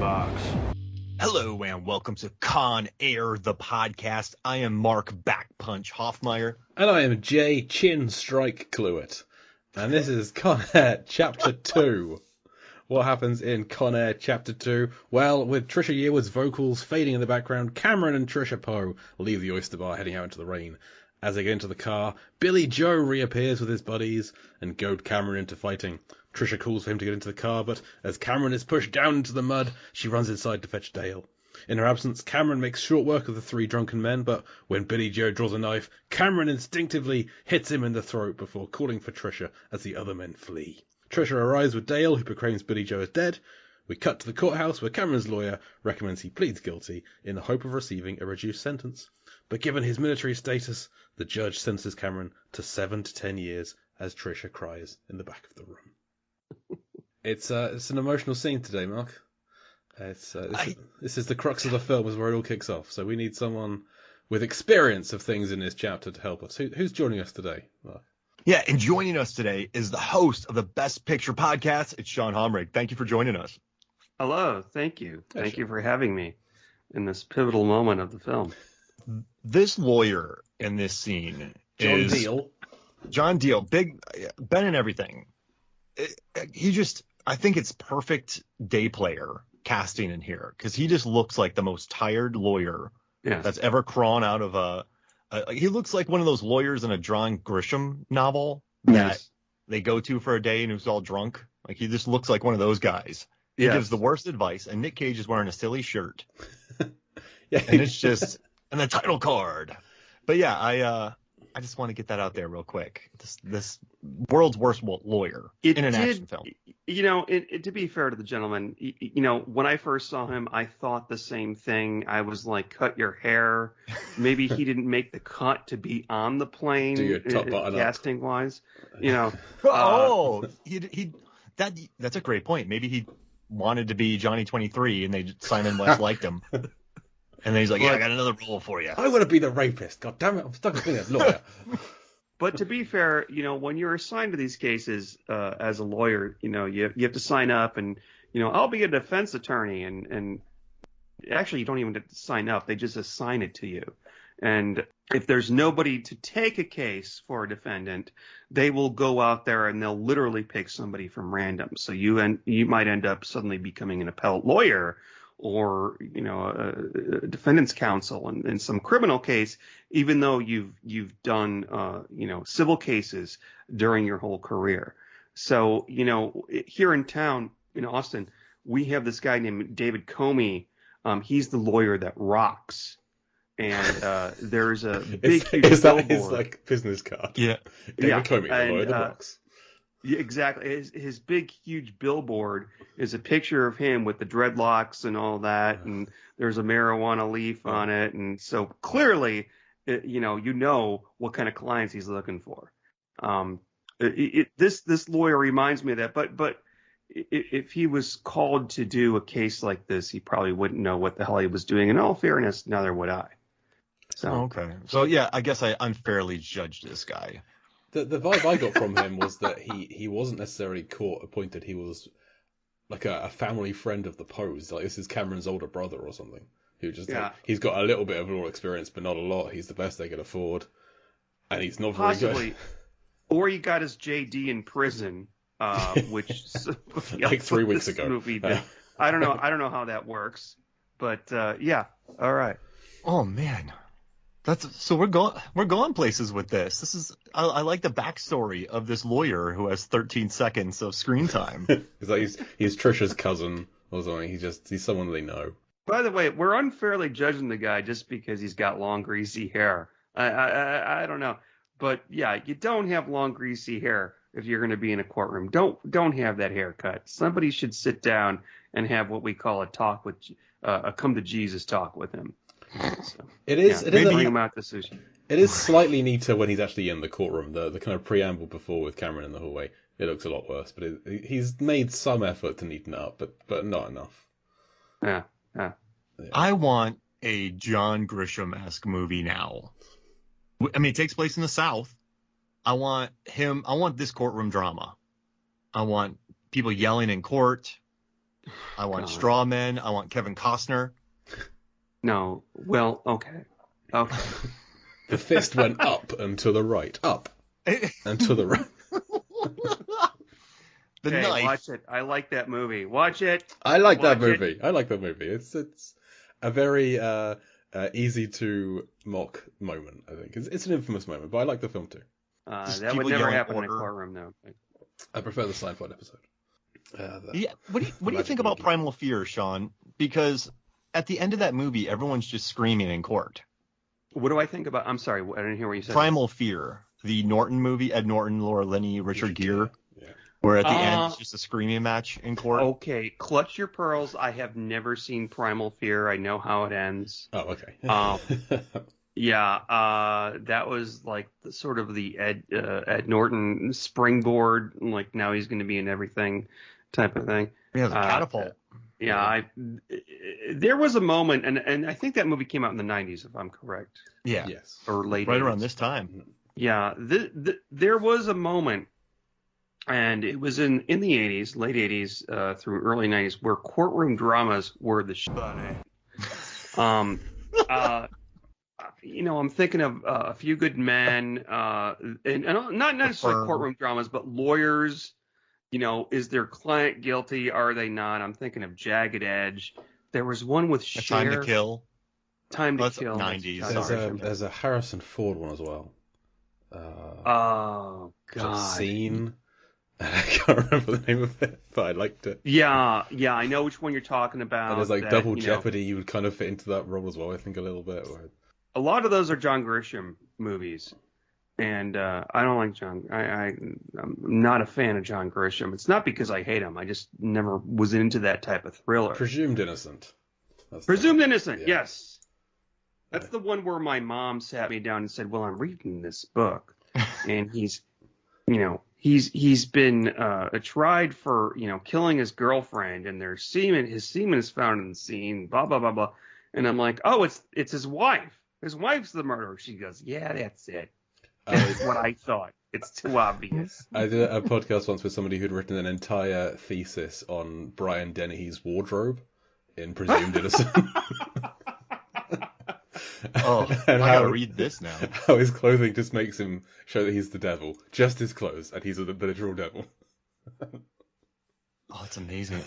box. Hello and welcome to Con Air, the podcast. I am Mark Backpunch Hoffmeyer. And I am Jay Chin Strike Cluett. And this is Con Air Chapter 2. What happens in Con Air Chapter 2? Well, with Trisha Yearwood's vocals fading in the background, Cameron and Trisha Poe leave the oyster bar heading out into the rain. As they get into the car, Billy Joe reappears with his buddies and goad Cameron into fighting. Trisha calls for him to get into the car, but as Cameron is pushed down into the mud, she runs inside to fetch Dale. In her absence, Cameron makes short work of the three drunken men, but when Billy Joe draws a knife, Cameron instinctively hits him in the throat before calling for Trisha as the other men flee. Trisha arrives with Dale, who proclaims Billy Joe as dead. We cut to the courthouse where Cameron's lawyer recommends he pleads guilty in the hope of receiving a reduced sentence. But given his military status, the judge sentences Cameron to 7 to 10 years as Trisha cries in the back of the room. It's an emotional scene today, Mark. This is the crux of the film, is where it all kicks off. So we need someone with experience of things in this chapter to help us. Who's joining us today, Mark? Yeah, and joining us today is the host of the Best Picture podcast. It's Sean Homrig. Thank you for joining us. Hello, thank you. Thank you for having me in this pivotal moment of the film. This lawyer in this scene is John Deal, big Ben and everything. I think it's perfect day player casting in here, because he just looks like the most tired lawyer that's ever crawled out of he looks like one of those lawyers in a John Grisham novel that they go to for a day and who's all drunk. Like, he just looks like one of those guys. He gives the worst advice, and Nick Cage is wearing a silly shirt. Yeah, and it's just and the title card. But yeah, I just want to get that out there real quick. This world's worst lawyer in an action film. You know, to be fair to the gentleman, you know, when I first saw him, I thought the same thing. I was like, cut your hair. Maybe he didn't make the cut to be on the plane. Do your top button casting wise, you know. That's a great point. Maybe he wanted to be Johnny 23 and Simon West liked him. And then he's like, I got another role for you. I want to be the rapist. God damn it, I'm stuck with being a lawyer. But to be fair, you know, when you're assigned to these cases as a lawyer, you know, you have to sign up and, you know, I'll be a defense attorney. And actually, you don't even have to sign up. They just assign it to you. And if there's nobody to take a case for a defendant, they will go out there and they'll literally pick somebody from random. So you might end up suddenly becoming an appellate lawyer, or, you know, a defendant's counsel in some criminal case, even though you've done, you know, civil cases during your whole career. So, you know, here in town in Austin, we have this guy named David Comey. He's the lawyer that rocks. And there's a big, huge is that billboard. his, like, business card? Yeah. David Comey, the lawyer that rocks. Yeah, exactly. His big, huge billboard is a picture of him with the dreadlocks and all that, and there's a marijuana leaf on it, and so clearly, you know what kind of clients he's looking for. This lawyer reminds me of that, but if he was called to do a case like this, he probably wouldn't know what the hell he was doing. In all fairness, neither would I. So okay, so yeah, I guess I unfairly judged this guy. The vibe I got from him was that he wasn't necessarily court appointed. He was like a family friend of the Poes. Like, this is Cameron's older brother or something. Who just like, he's got a little bit of law experience, but not a lot. He's the best they could afford, and he's not very good. Or he got his JD in prison, which like 3 weeks ago. Movie I don't know how that works, but yeah. All right. Oh man. So we're going places with this. I like the backstory of this lawyer who has 13 seconds of screen time. he's Trisha's cousin or something. He's someone they know. By the way, we're unfairly judging the guy just because he's got long greasy hair. I don't know, but yeah, you don't have long greasy hair if you're going to be in a courtroom. Don't have that haircut. Somebody should sit down and have what we call a come to Jesus talk with him. So, it is bring him out to sushi. It is slightly neater when he's actually in the courtroom. The kind of preamble before with Cameron in the hallway, it looks a lot worse. But he's made some effort to neaten it up, but not enough. Yeah. I want a John Grisham-esque movie now. I mean, it takes place in the South. I want this courtroom drama. I want people yelling in court. I want straw men. I want Kevin Costner. No. Well, okay. The fist went up and to the right. Up and to the right. The knife. Watch it. I like that movie. Watch it. I like that movie. It's a very easy to mock moment, I think. It's an infamous moment, but I like the film too. That would never happen in a courtroom, though. I prefer the Seinfeld episode. What do you think about Primal Fear, Sean? Because at the end of that movie, everyone's just screaming in court. What do I think about? I'm sorry, I didn't hear what you said. Primal Fear, the Norton movie, Ed Norton, Laura Linney, Richard Gere. Yeah. Where at the end it's just a screaming match in court. Okay, clutch your pearls. I have never seen Primal Fear. I know how it ends. Oh, okay. Yeah, that was like sort of the Ed Norton springboard. Like now he's going to be in everything type of thing. Yeah, the catapult. Yeah, there was a moment, and I think that movie came out in the 90s, if I'm correct. Yeah. Yes. Or late. Right 80s. around this time. Yeah, there was a moment. And it was in the 80s, late 80s through early 90s, where courtroom dramas were the shit. I'm thinking of A Few Good Men, and not necessarily courtroom dramas, but lawyers. Is their client guilty? Are they not? I'm thinking of Jagged Edge. There was one with Cher. Time to Kill. Time to Kill. 90s. There's a Harrison Ford one as well. Oh God. Scene. I can't remember the name of it, but I liked it. Yeah, I know which one you're talking about. And there's like Double Jeopardy. You would kind of fit into that role as well, I think, a little bit. A lot of those are John Grisham movies, and I don't like John. I'm not a fan of John Grisham. It's not because I hate him. I just never was into that type of thriller. Presumed Innocent. Presumed Innocent. Yeah. Yes, that's the one where my mom sat me down and said, "Well, I'm reading this book, and he's been tried for killing his girlfriend, and his semen is found in the scene, blah blah blah blah." And I'm like, "Oh, it's his wife. His wife's the murderer." She goes, "Yeah, that's it. That's what I thought. It's too obvious." I did a podcast once with somebody who'd written an entire thesis on Brian Dennehy's wardrobe in Presumed Innocent. Oh, and I gotta read this now. How his clothing just makes him show that he's the devil. Just his clothes, and he's the literal devil. Oh, it's amazing.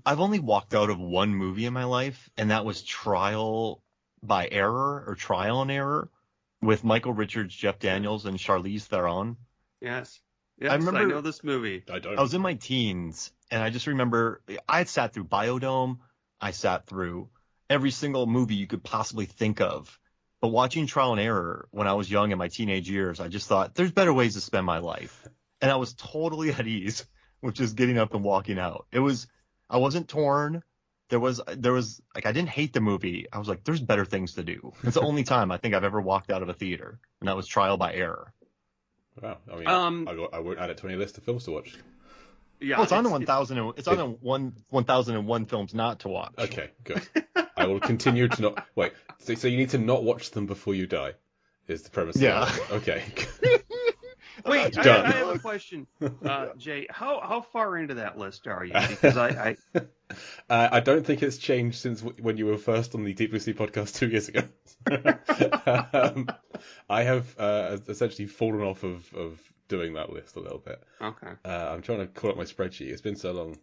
I've only walked out of one movie in my life, and that was Trial by Error, or Trial and Error, with Michael Richards, Jeff Daniels, and Charlize Theron. Yes, I know this movie. I was in my teens, and I just remember I had sat through Biodome. I sat through every single movie you could possibly think of. But watching Trial and Error when I was young in my teenage years, I just thought there's better ways to spend my life. And I was totally at ease with just getting up and walking out. I wasn't torn. There was like, I didn't hate the movie. I was like, there's better things to do. It's the only time I think I've ever walked out of a theater, and that was Trial by Error. Wow. I mean, I won't add it to any list of films to watch. Yeah, well, it's on the 1,000. It's on the 1,001 films not to watch. Okay, good. I will continue to not wait. So you need to not watch them before you die, is the premise. Yeah. Okay. Wait, I have a question, Jay. How far into that list are you? Because I don't think it's changed since when you were first on the Deep Blue Sea podcast 2 years ago. I have essentially fallen off of doing that list a little bit. Okay. I'm trying to call up my spreadsheet. It's been so long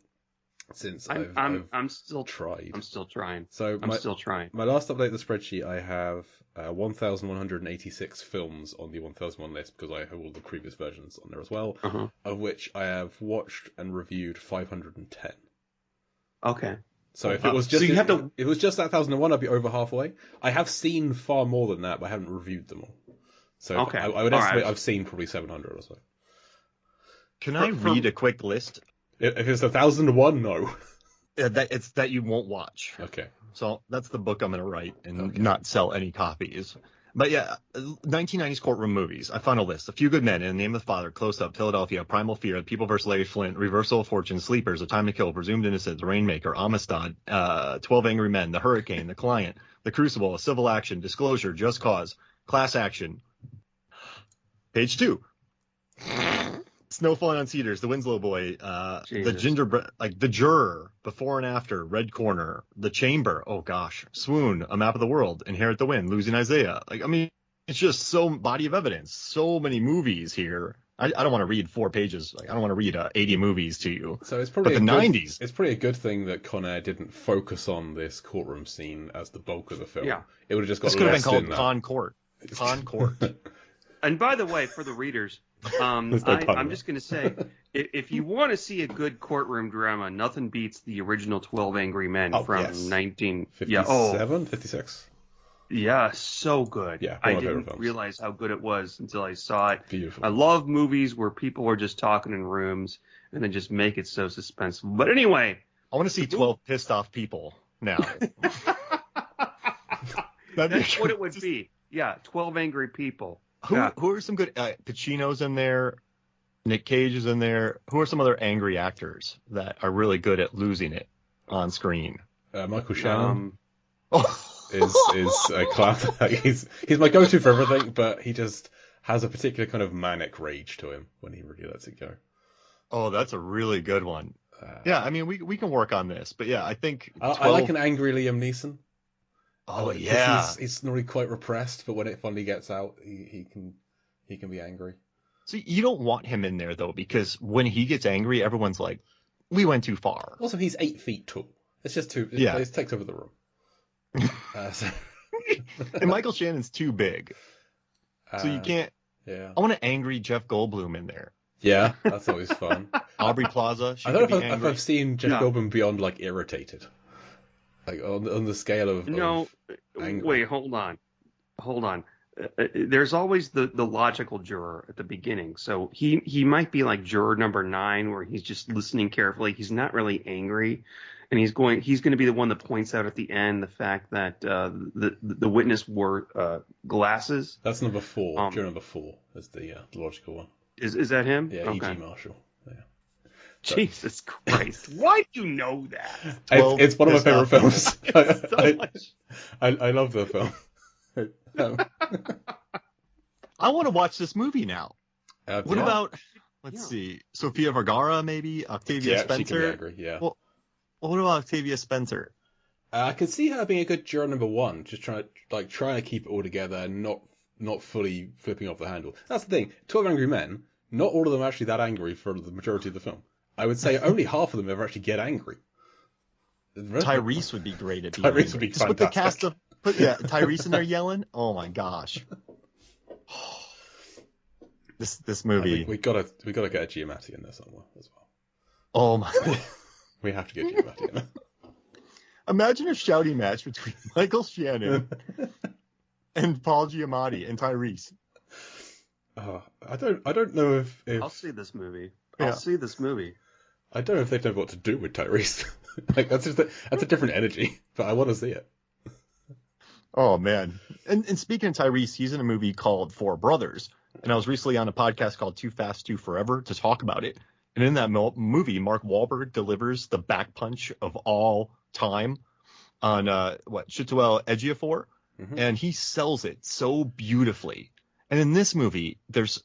since I'm still tried. I'm still trying. So I'm still trying. My last update of the spreadsheet, I have 1,186 films on the 1,001 list, because I have all the previous versions on there as well, of which I have watched and reviewed 510. Okay. So if it was just if it was just that 1,001, I'd be over halfway. I have seen far more than that, but I haven't reviewed them all. So okay. I would estimate I've seen probably 700 or so. Can I read a quick list? If it's 1,001, no. It's that you won't watch. Okay. So that's the book I'm going to write and not sell any copies. But yeah, 1990s courtroom movies. I found a list. A Few Good Men, In the Name of the Father, Close Up, Philadelphia, Primal Fear, People vs. Larry Flint, Reversal of Fortune, Sleepers, A Time to Kill, Presumed Innocent, The Rainmaker, Amistad, 12 Angry Men, The Hurricane, The Client, The Crucible, A Civil Action, Disclosure, Just Cause, Class Action. Page 2. Snow Falling on Cedars, The Winslow Boy, the Gingerbread, like The Juror, Before and After, Red Corner, The Chamber, oh gosh, Swoon, A Map of the World, Inherit the Wind, Losing Isaiah. Like, I mean, it's just so body of evidence, so many movies here. I don't want to read 4 pages. Like, I don't want to read 80 movies to you. So it's probably but the 90s. It's probably a good thing that Con Air didn't focus on this courtroom scene as the bulk of the film. Yeah. It would have just got This could have been called Con Court. Con Court. And by the way, for the readers, I'm just going to say, if you want to see a good courtroom drama, nothing beats the original 12 Angry Men from 1957, 56. Yeah, so good. Yeah, I didn't realize how good it was until I saw it. Beautiful. I love movies where people are just talking in rooms and then just make it so suspenseful. But anyway, I want to see 12 pissed off people now. That's what it would be. Yeah, 12 angry people. Who are some good Pacino's in there? Nick Cage is in there. Who are some other angry actors that are really good at losing it on screen? Michael Shannon is a class. He's my go-to for everything, but he just has a particular kind of manic rage to him when he really lets it go. Oh, that's a really good one. Yeah, I mean, we can work on this, but yeah, I think 12... I like an angry Liam Neeson. Oh yeah, he's normally quite repressed, but when it finally gets out, he can be angry. So you don't want him in there though, because when he gets angry, everyone's like, "We went too far." Also, he's 8 feet tall. It's just too. It takes over the room. And Michael Shannon's too big, so you can't. Yeah. I want an angry Jeff Goldblum in there. Yeah, that's always fun. Aubrey Plaza. I don't know if I've seen Jeff Goldblum beyond like irritated. Like on the scale of angry. Wait, hold on. There's always the logical juror at the beginning, so he might be like juror number 9, where he's just listening carefully. He's not really angry, and he's going to be the one that points out at the end the fact that the witness wore glasses. That's number 4. Juror number 4 is the logical one. Is that him? Yeah, okay. E.G. Marshall. Yeah. Jesus Christ! Why do you know that? It's one of my favorite films. I love the film. I want to watch this movie now. What about? Let's see, Sofia Vergara, maybe Octavia Spencer. She can be angry, yeah. Well, what about Octavia Spencer? I could see her being a good juror number 1, just trying to keep it all together and not fully flipping off the handle. That's the thing. 12 Angry Men. Not all of them are actually that angry for the majority of the film. I would say only half of them ever actually get angry. Tyrese would be great at being Tyrese angry. would be Just fantastic. put the cast of Tyrese in there yelling. Oh my gosh. This movie. We gotta get a Giamatti in there somewhere as well. Oh my. We have to get Giamatti in there. Imagine a shouting match between Michael Shannon and Paul Giamatti and Tyrese. I don't know if I'll see this movie. I'll see this movie. I don't know if they've known what to do with Tyrese. Like that's a different energy, but I want to see it. Oh man! And speaking of Tyrese, he's in a movie called Four Brothers, and I was recently on a podcast called Too Fast, Too Forever to talk about it. And in that movie, Mark Wahlberg delivers the back punch of all time on Chiwetel Ejiofor, and he sells it so beautifully. And in this movie, there's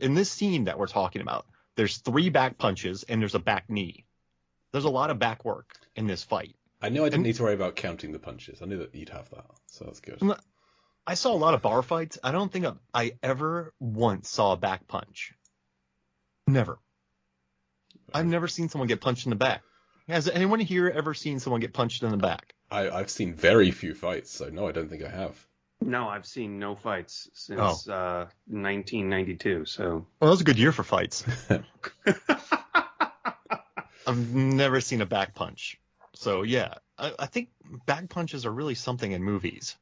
in this scene that we're talking about, there's 3 back punches and there's a back knee. There's a lot of back work in this fight. I knew I didn't need to worry about counting the punches. I knew that you'd have that, so that's good. I saw a lot of bar fights. I don't think I ever once saw a back punch. Never. I've never seen someone get punched in the back. Has anyone here ever seen someone get punched in the back? I've seen very few fights, so no, I don't think I have. No, I've seen no fights since 1992. So. Well, that was a good year for fights. I've never seen a back punch. So yeah, I think back punches are really something in movies.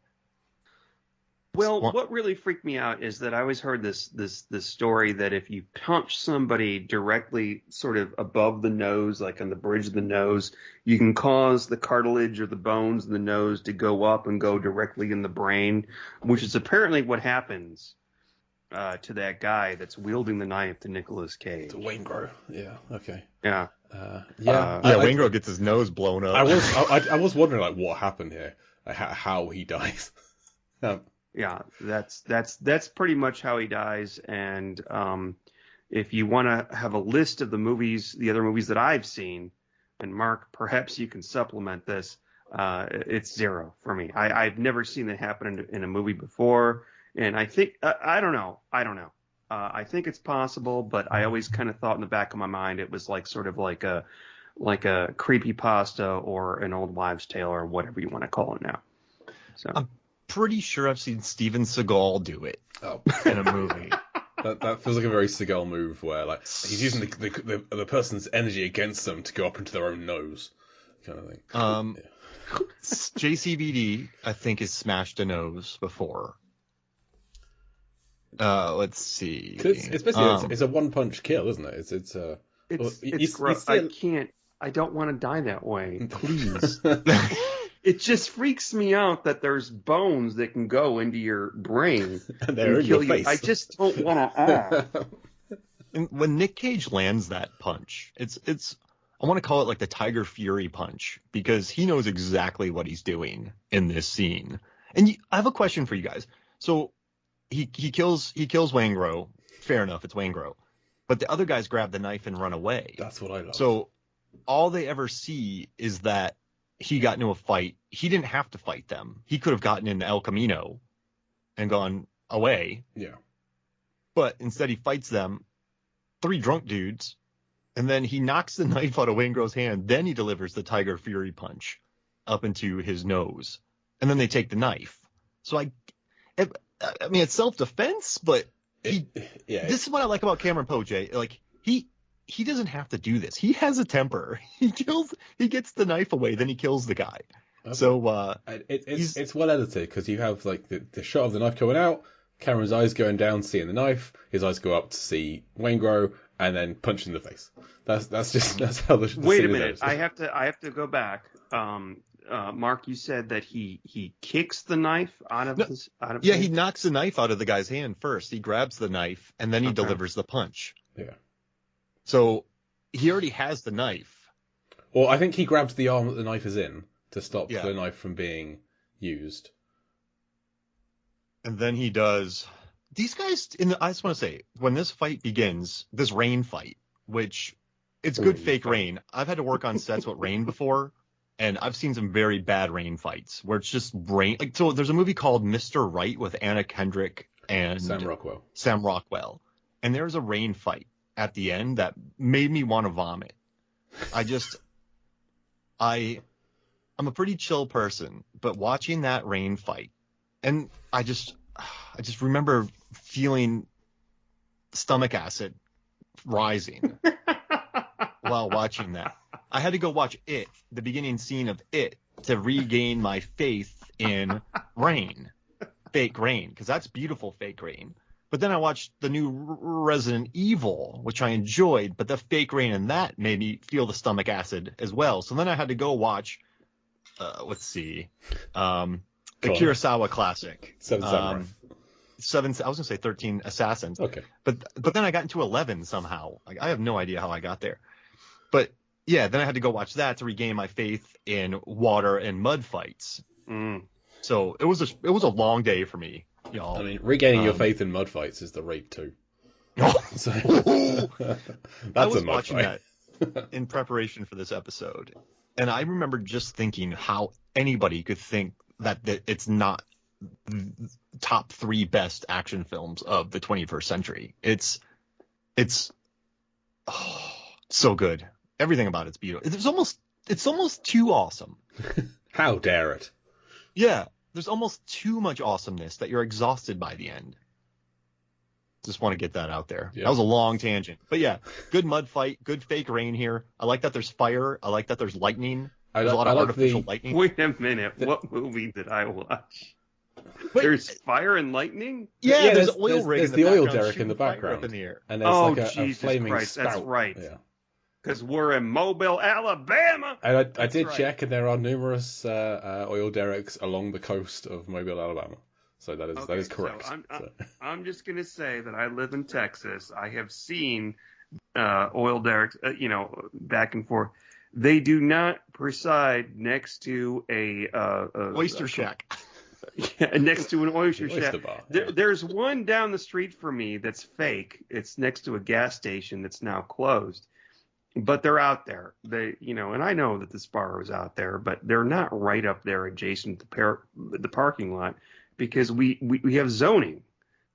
Well, what really freaked me out is that I always heard this story that if you punch somebody directly sort of above the nose, like on the bridge of the nose, you can cause the cartilage or the bones in the nose to go up and go directly in the brain, which is apparently what happens to that guy that's wielding the knife to Nicolas Cage. To Waingro. Yeah. Okay. Yeah. Waingro gets his nose blown up. I was wondering like what happened here, how he dies. Yeah, that's pretty much how he dies, and if you want to have a list of the other movies that I've seen, and Mark, perhaps you can supplement this. It's 0 for me. I've never seen that happen in a movie before, and I think I don't know. I think it's possible, but I always kind of thought in the back of my mind it was like sort of like a creepypasta or an old wives' tale or whatever you want to call it now. So I'm pretty sure I've seen Steven Seagal do it in a movie. That feels like a very Seagal move where like he's using the person's energy against them to go up into their own nose, kind of thing. JCVD, I think, has smashed a nose before. Let's see. It's basically it's a one-punch kill, isn't it? It's gross. I don't want to die that way. Please. It just freaks me out that there's bones that can go into your brain and they're in your face. I just don't want to. And when Nick Cage lands that punch, it's I want to call it like the Tiger Fury punch, because he knows exactly what he's doing in this scene. And I have a question for you guys. So he kills Waingro. Fair enough, it's Waingro. But the other guys grab the knife and run away. That's what I love. So all they ever see is that he got into a fight. He didn't have to fight them. He could have gotten in El Camino and gone away. Yeah. But instead he fights them, 3 drunk dudes, and then he knocks the knife out of Waingro's hand. Then he delivers the Tiger Fury punch up into his nose. And then they take the knife. So I mean, it's self-defense, but this is what I like about Cameron Poe, Jay. Like, he doesn't have to do this. He has a temper. He gets the knife away, then he kills the guy. Okay. So it's well edited, because you have like the shot of the knife coming out, Cameron's eyes going down, seeing the knife, his eyes go up to see Waingro, and then punch in the face. That's how the Wait a minute. I have to go back. Mark, you said that he kicks the knife out of his. Yeah, he knocks the knife out of the guy's hand first. He grabs the knife and then he delivers the punch. Yeah. So he already has the knife. Well, I think he grabs the arm that the knife is in to stop the knife from being used. And then he does. These guys, I just want to say, when this fight begins, this rain fight, which it's good fake rain. I've had to work on sets with rain before, and I've seen some very bad rain fights where it's just rain. Like, so there's a movie called Mr. Right with Anna Kendrick and Sam Rockwell. And there's a rain fight at the end that made me want to vomit. I'm a pretty chill person, but watching that rain fight, and I just remember feeling stomach acid rising while watching that. I had to go watch It, the beginning scene of It, to regain my faith in rain, fake rain, because that's beautiful fake rain. But then I watched the new Resident Evil, which I enjoyed, but the fake rain in that made me feel the stomach acid as well. So then I had to go watch, the Kurosawa classic. Seven Samurai. I was gonna say 13 Assassins. Okay. But then I got into 11 somehow. Like, I have no idea how I got there. But yeah, then I had to go watch that to regain my faith in water and mud fights. So it was a long day for me, y'all. I mean, regaining your faith in mud fights is the rape too. So, I was watching that in preparation for this episode, and I remember just thinking how anybody could think that it's not top 3 best action films of the 21st century. It's so good. Everything about it's beautiful. It's almost too awesome. How dare it? Yeah, there's almost too much awesomeness that you're exhausted by the end. Just want to get that out there. Yeah. That was a long tangent. But yeah, good mud fight, good fake rain here. I like that there's fire. I like that there's lightning. There's a lot of artificial lightning. Wait a minute. What movie did I watch? There's fire and lightning? Yeah, there's oil rig in the background. There's the oil derrick in the background. In the air. And there's a flaming Christ, spout. That's right. Yeah. Because we're in Mobile, Alabama. And I did check, and there are numerous oil derricks along the coast of Mobile, Alabama. So that is correct. So I'm just going to say that I live in Texas. I have seen oil derricks, back and forth. They do not preside next to a oyster shack. Yeah, next to an oyster Oyster shack. bar. There's one down the street from me that's fake. It's next to a gas station that's now closed. But they're out there. And I know that this bar is out there, but they're not right up there adjacent to the parking lot because we have zoning.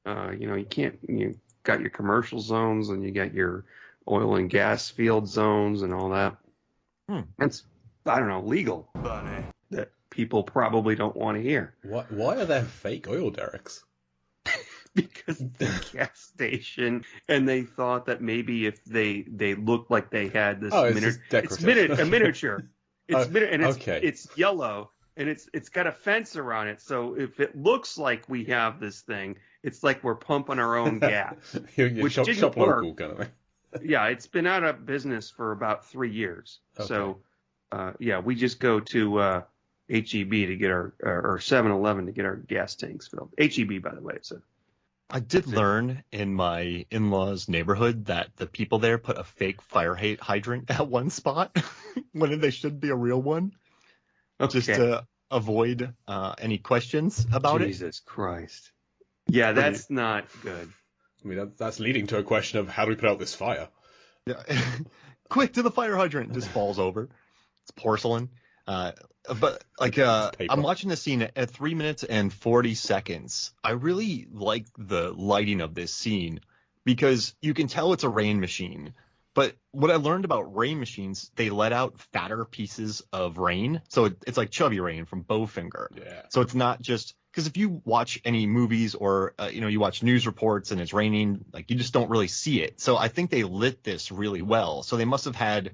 You can't. You got your commercial zones and you got your oil and gas field zones and all that. That's, I don't know, legal. That people probably don't want to hear. Why are there fake oil derricks? Because the gas station, and they thought that maybe if they looked like they had this a miniature. It's okay. It's yellow and it's got a fence around it. So if it looks like we have this thing, it's like we're pumping our own gas. Which shop local kind of thing. Yeah, it's been out of business for about 3 years. Okay. So we just go to HEB to get or 7-Eleven to get our gas tanks filled. HEB, by the way, so. I did learn in my in-laws' neighborhood that the people there put a fake fire hydrant at one spot when they should be a real one, just to avoid any questions about it. Jesus Christ. Yeah, that's not good. I mean, that's leading to a question of how do we put out this fire? Yeah. Quick to the fire hydrant. Just falls over. It's porcelain. But I'm watching the scene at 3 minutes and 40 seconds. I really like the lighting of this scene because you can tell it's a rain machine. But what I learned about rain machines, they let out fatter pieces of rain. So it's like Chubby Rain from Bowfinger. Yeah. So it's not just because if you watch any movies or, you watch news reports and it's raining, like you just don't really see it. So I think they lit this really well. So they must have had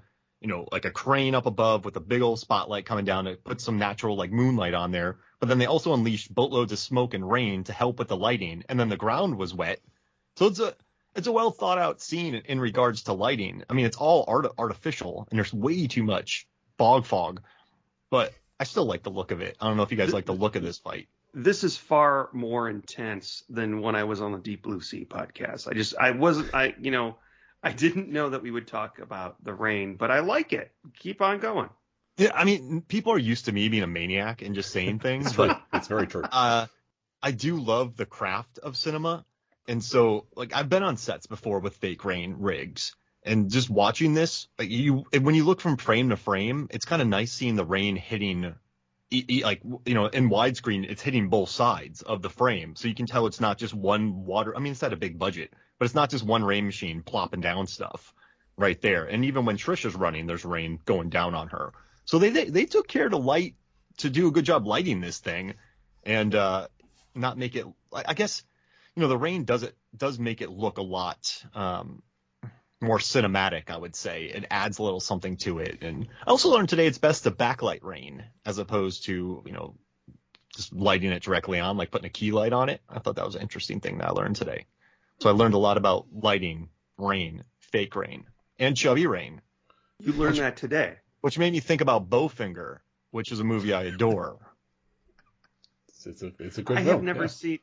like a crane up above with a big old spotlight coming down to put some natural like moonlight on there. But then they also unleashed boatloads of smoke and rain to help with the lighting. And then the ground was wet. So it's a well thought out scene in regards to lighting. I mean, it's all artificial and there's way too much fog, but I still like the look of it. I don't know if you guys like the look of this fight. This is far more intense than when I was on the Deep Blue Sea podcast. I didn't know that we would talk about the rain, but I like it. Keep on going. Yeah, I mean, people are used to me being a maniac and just saying things, but it's very true. I do love the craft of cinema. And so, like, I've been on sets before with fake rain rigs, and just watching this, like, when you look from frame to frame, it's kind of nice seeing the rain hitting, like, in widescreen, it's hitting both sides of the frame. So you can tell it's not just one water. I mean, it's at a big budget. But it's not just one rain machine plopping down stuff right there. And even when Trisha's running, there's rain going down on her. So they took care to do a good job lighting this thing and not make it, I guess, the rain does make it look a lot more cinematic, I would say. It adds a little something to it. And I also learned today it's best to backlight rain as opposed to, just lighting it directly on, like putting a key light on it. I thought that was an interesting thing that I learned today. So I learned a lot about lighting, rain, fake rain, and Chubby Rain. You learned that today. Which made me think about Bowfinger, which is a movie I adore. It's a good film. I've never seen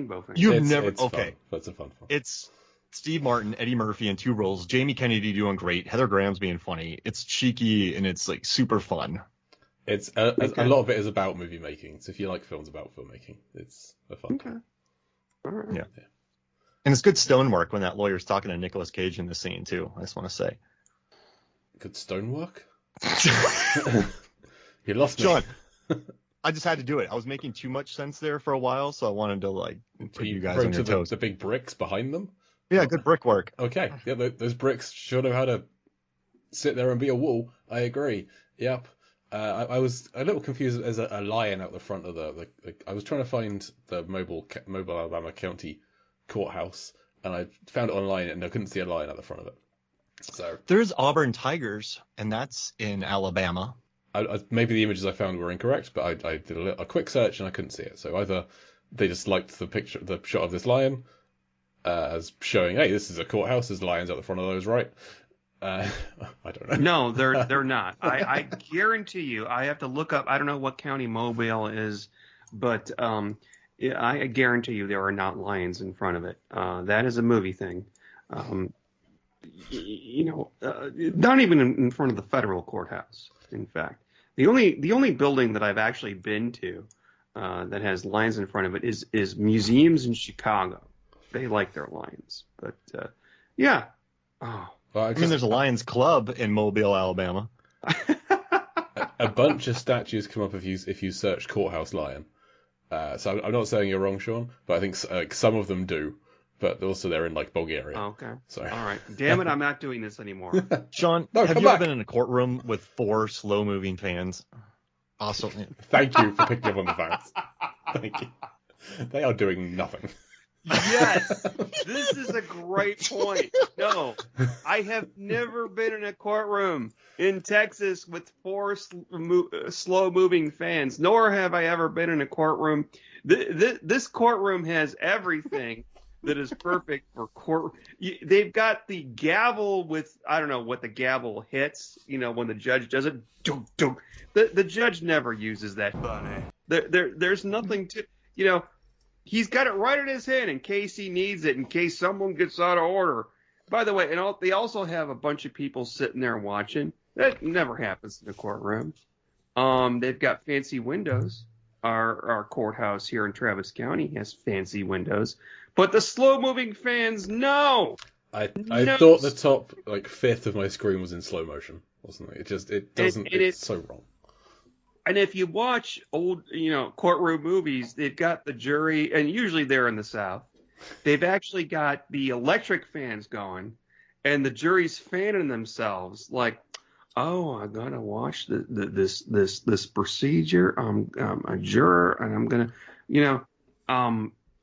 Bowfinger. It's okay. Fun. That's a fun film. It's Steve Martin, Eddie Murphy in two roles, Jamie Kennedy doing great, Heather Graham's being funny. It's cheeky and it's like super fun. It's a lot of it is about movie making. So if you like films about filmmaking, it's a fun. Okay. All right. Yeah. And it's good stonework when that lawyer's talking to Nicolas Cage in the scene, too. I just want to say. Good stonework? You lost me. John, I just had to do it. I was making too much sense there for a while, so I wanted to, put you guys on your toes. The big bricks behind them? Yeah, good brickwork. Okay. Yeah, those bricks should have had to sit there and be a wall. I agree. Yep. I was a little confused as a lion out the front of I was trying to find the Mobile, Alabama County courthouse, and I found it online and I couldn't see a lion at the front of it. So there's Auburn Tigers, and that's in Alabama. Maybe the images I found were incorrect, but I did a quick search and I couldn't see it. So either they just liked the shot of this lion as showing, hey, this is a courthouse. There's lions out the front of those, right? I don't know. No, they're not. I guarantee you. I have to look up. I don't know what county Mobile is, but I guarantee you there are not lions in front of it. That is a movie thing. Not even in front of the federal courthouse. In fact, the only building that I've actually been to that has lions in front of it is museums in Chicago. They like their lions, but yeah. Oh, well, I mean, there's a Lions Club in Mobile, Alabama. A bunch of statues come up if you search courthouse lion. So I'm not saying you're wrong, Sean, but I think some of them do. But also they're in like Bulgaria. Oh, okay. So. All right. Damn it, I'm not doing this anymore. Sean, have you ever been in a courtroom with 4 slow-moving fans? Also, thank you for picking up on the facts. Thank you. They are doing nothing. Yes, this is a great point. No, I have never been in a courtroom in Texas with 4 slow-moving fans, nor have I ever been in a courtroom. This courtroom has everything that is perfect for court. They've got the gavel with, I don't know what the gavel hits, when the judge does it. The judge never uses that. Funny. There's nothing to, he's got it right in his hand in case he needs it, in case someone gets out of order. By the way, they also have a bunch of people sitting there watching. That never happens in a courtroom. They've got fancy windows. Our courthouse here in Travis County has fancy windows. But the slow-moving fans, no. I thought the top 5th of my screen was in slow motion, wasn't it? It doesn't. It's so wrong. And if you watch old, courtroom movies, they've got the jury, and usually they're in the South. They've actually got the electric fans going, and the jury's fanning themselves like, oh, I gotta watch this procedure. I'm a juror, and I'm gonna,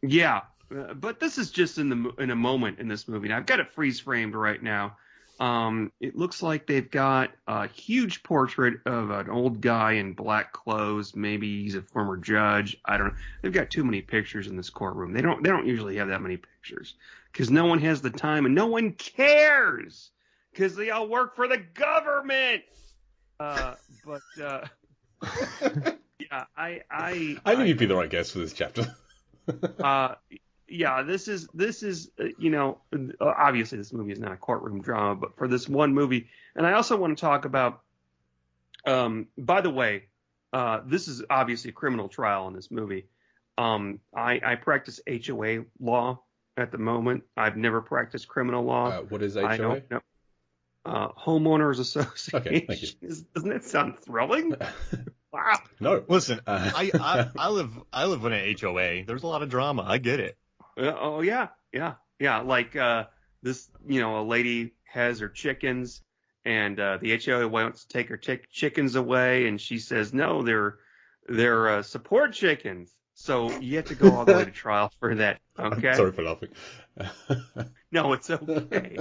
yeah. But this is just in a moment in this movie. Now, I've got it freeze framed right now. It looks like they've got a huge portrait of an old guy in black clothes. Maybe he's a former judge. I don't know. They've got too many pictures in this courtroom. They don't usually have that many pictures because no one has the time and no one cares because they all work for the government. Yeah, I think you'd be the right guest for this chapter. Yeah, this is obviously this movie is not a courtroom drama, but for this one movie, and I also want to talk about, by the way, this is obviously a criminal trial in this movie. I practice HOA law at the moment. I've never practiced criminal law. What is HOA? I don't know. Homeowners Association. Okay, thank you. Doesn't that sound thrilling? Wow. No, listen, I live in an HOA. There's a lot of drama. I get it. Oh yeah. Like this, a lady has her chickens, and the HOA wants to take her chickens away, and she says no, they're support chickens. So you have to go all the way to trial for that. Okay. Sorry for laughing. No, it's okay.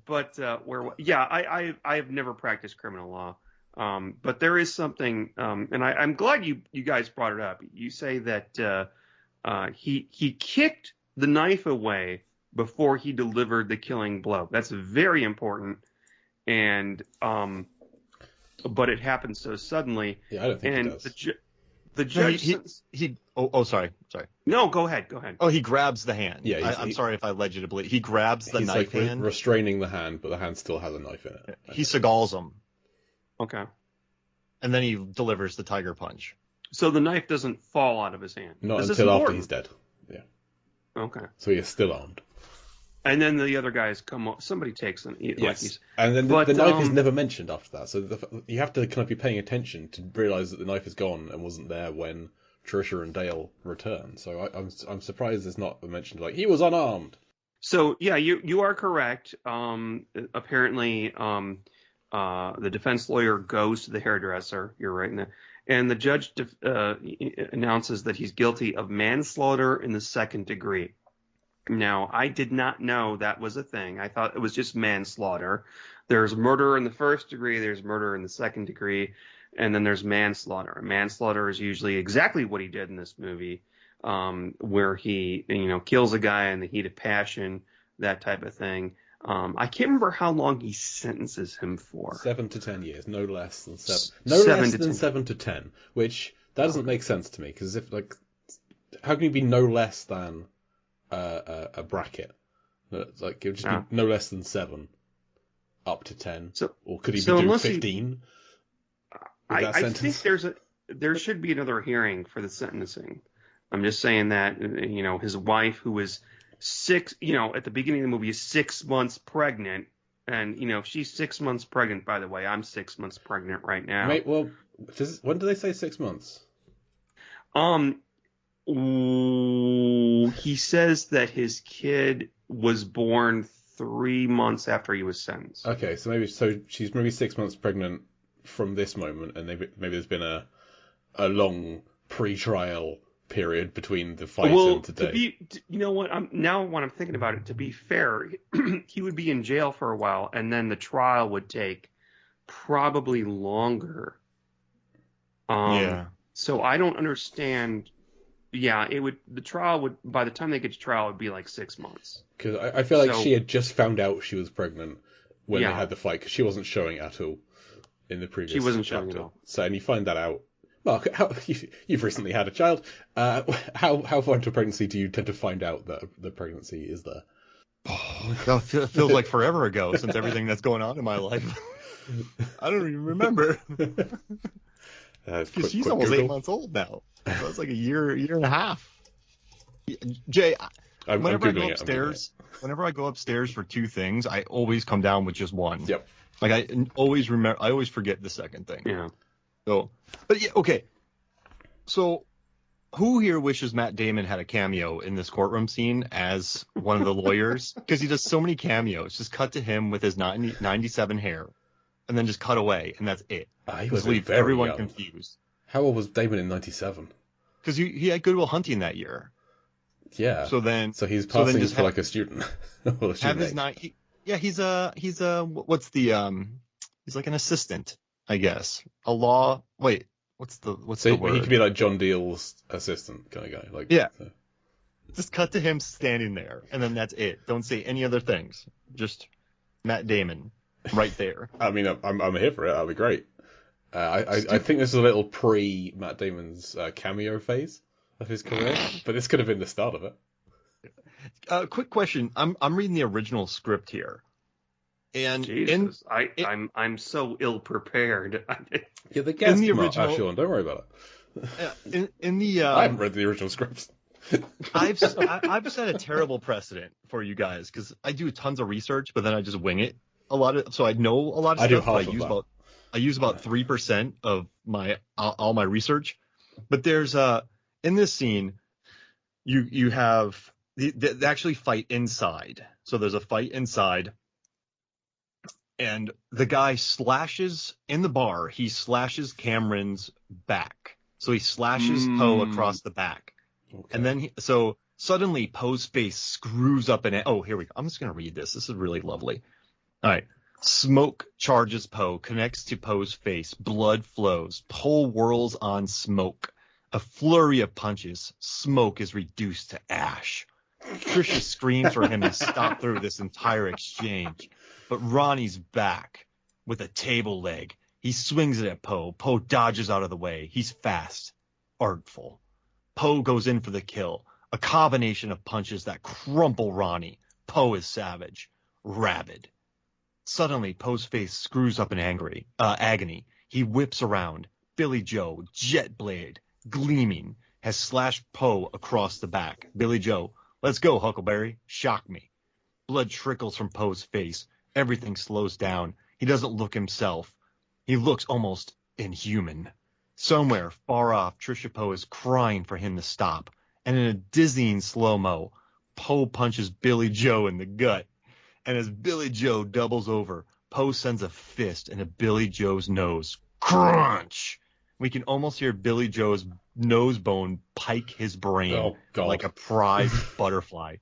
But I have never practiced criminal law. But there is something, and I'm glad you guys brought it up. You say that he kicked the knife away before he delivered the killing blow. That's very important, and but it happened so suddenly. Yeah, I don't think and it does. The judge. Sorry. No, go ahead. Oh, he grabs the hand. Yeah, I'm sorry if I led you to believe. He grabs the knife hand, restraining the hand, but the hand still has a knife in it. He Seagulls him. Okay. And then he delivers the tiger punch. So the knife doesn't fall out of his hand. Not until after he's dead. Yeah. Okay. So he is still armed. And then the other guys come up. Somebody takes them. Yes. And then the knife is never mentioned after that. So you have to kind of be paying attention to realise that the knife is gone and wasn't there when Trisha and Dale return. So I'm surprised it's not mentioned like he was unarmed. So yeah, you are correct. Apparently, the defense lawyer goes to the hairdresser. You're right. And the judge announces that he's guilty of manslaughter in the second degree. Now, I did not know that was a thing. I thought it was just manslaughter. There's murder in the first degree, there's murder in the second degree, and then there's manslaughter. And manslaughter is usually exactly what he did in this movie, where he, kills a guy in the heat of passion, that type of thing. I can't remember how long he sentences him for. 7 to 10 years, no less than 7. No less than 7 to 10, which that doesn't make sense to me, because how can you be no less than a bracket? It would just be no less than 7 up to 10. Or could he be doing 15? I think there should be another hearing for the sentencing. I'm just saying that, his wife, who was at the beginning of the movie, is 6 months pregnant. And, if she's 6 months pregnant, by the way, I'm 6 months pregnant right now. Wait, well, when do they say 6 months? He says that his kid was born 3 months after he was sentenced. Okay, so she's maybe 6 months pregnant from this moment, and maybe there's been a long pre-trial period between the fight and today. Now when I'm thinking about it, to be fair, he would be in jail for a while, and then the trial would take probably longer. So I don't understand. Yeah, the trial would, by the time they get to trial, it would be like 6 months. Because I feel like she had just found out she was pregnant when they had the fight, because she wasn't showing at all in the previous chapter. She wasn't showing at all. So, and you find that out. Well, you've recently had a child. How far into pregnancy do you tend to find out that the pregnancy is there? Oh, it feels like forever ago since everything that's going on in my life. I don't even remember. Because she's almost Google. 8 months old now. So it's like a year and a half. Jay, whenever I go upstairs for two things, I always come down with just one. Yep. Like I always forget the second thing. Yeah. So, but yeah, okay. So, who here wishes Matt Damon had a cameo in this courtroom scene as one of the lawyers? Because he does so many cameos. Just cut to him with his 97 hair, and then just cut away, and that's it. He was leave everyone young. Confused. How old was Damon in 97? Because he had Good Will Hunting that year. Yeah. So he's passing for like a student. Well, have his he's like an assistant, I guess. A law. Wait, what's the word? He could be like John Deal's assistant kind of guy. Like yeah. So. Just cut to him standing there, and then that's it. Don't say any other things. Just Matt Damon right there. I mean, I'm here for it. That'll be great. I think this is a little pre Matt Damon's cameo phase of his career, but this could have been the start of it. Quick question: I'm reading the original script here, and Jesus, I'm so ill prepared. Yeah, the guest original. Sean, don't worry about it. In the I haven't read the original scripts. I've set a terrible precedent for you guys because I do tons of research, but then I just wing it so I know a lot of stuff. I use about 3% of all my research, but there's in this scene, you have they actually fight inside. So there's a fight inside, and the guy slashes in the bar. He slashes Cameron's back, so he slashes Poe across the back, and then suddenly Poe's face screws up in it. Oh, here we go. I'm just gonna read this. This is really lovely. All right. Smoke charges Poe, connects to Poe's face. Blood flows. Poe whirls on smoke. A flurry of punches. Smoke is reduced to ash. Tricia screams for him to stop through this entire exchange. But Ronnie's back with a table leg. He swings it at Poe. Poe dodges out of the way. He's fast, artful. Poe goes in for the kill. A combination of punches that crumple Ronnie. Poe is savage, rabid. Suddenly, Poe's face screws up in agony. He whips around. Billy Joe, jet blade, gleaming, has slashed Poe across the back. Billy Joe, let's go, Huckleberry. Shock me. Blood trickles from Poe's face. Everything slows down. He doesn't look himself. He looks almost inhuman. Somewhere far off, Tricia Poe is crying for him to stop. And in a dizzying slow-mo, Poe punches Billy Joe in the gut. And as Billy Joe doubles over, Poe sends a fist into Billy Joe's nose. Crunch! We can almost hear Billy Joe's nose bone pike his brain like a prized butterfly.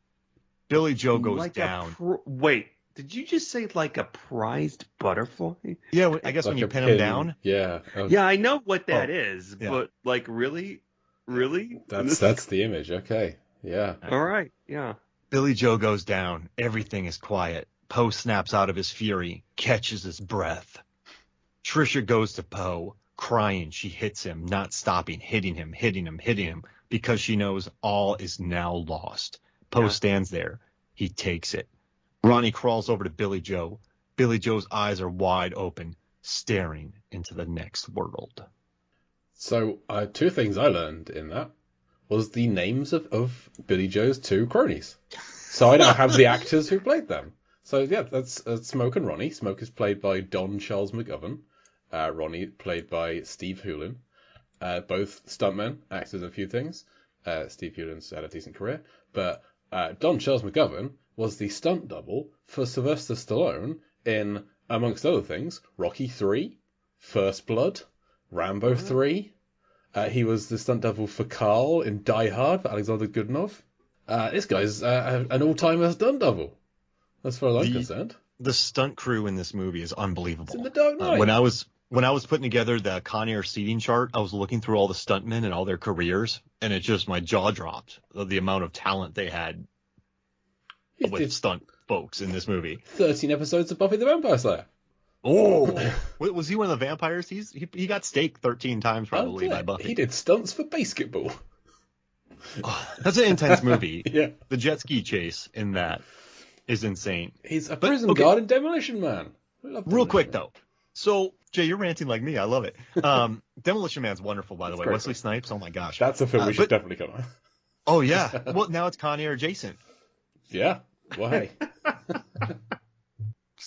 Billy Joe goes down. Wait, did you just say like a prized butterfly? Yeah, I guess like when you pin him down. Yeah. Yeah, I know what that is, but like really? That's the image. Okay. Yeah. All right. Yeah. Billy Joe goes down. Everything is quiet. Poe snaps out of his fury, catches his breath. Tricia goes to Poe, crying. She hits him, not stopping, hitting him, because she knows all is now lost. Poe stands there. He takes it. Ronnie crawls over to Billy Joe. Billy Joe's eyes are wide open, staring into the next world. So, two things I learned in that was the names of Billy Joe's two cronies. So I now have the actors who played them. So yeah, that's Smoke and Ronnie. Smoke is played by Don Charles McGovern. Ronnie played by Steve Hulen. Both stuntmen, actors in a few things. Steve Hulen's had a decent career. But Don Charles McGovern was the stunt double for Sylvester Stallone in, amongst other things, Rocky III, First Blood, Rambo 3. He was the stunt double for Carl in Die Hard for Alexander Goodenough. This guy's an all-timer stunt double, as far as I'm concerned. The stunt crew in this movie is unbelievable. It's in the Dark Knight. When I was putting together the Con Air seating chart, I was looking through all the stuntmen and all their careers, and it just, my jaw dropped of the amount of talent they had with stunt folks in this movie. 13 episodes of Buffy the Vampire Slayer. Oh, was he one of the vampires? He got staked 13 times probably by Buffy. He did stunts for basketball. Oh, that's an intense movie. Yeah. The jet ski chase in that is insane. He's a prison guard in Demolition Man. Real quick though. So Jay, you're ranting like me. I love it. Demolition Man's wonderful, by the way. Wesley Snipes. Oh my gosh. That's a film we should definitely come on. Oh yeah. Well, now it's Con Air adjacent. Yeah. Well, hey.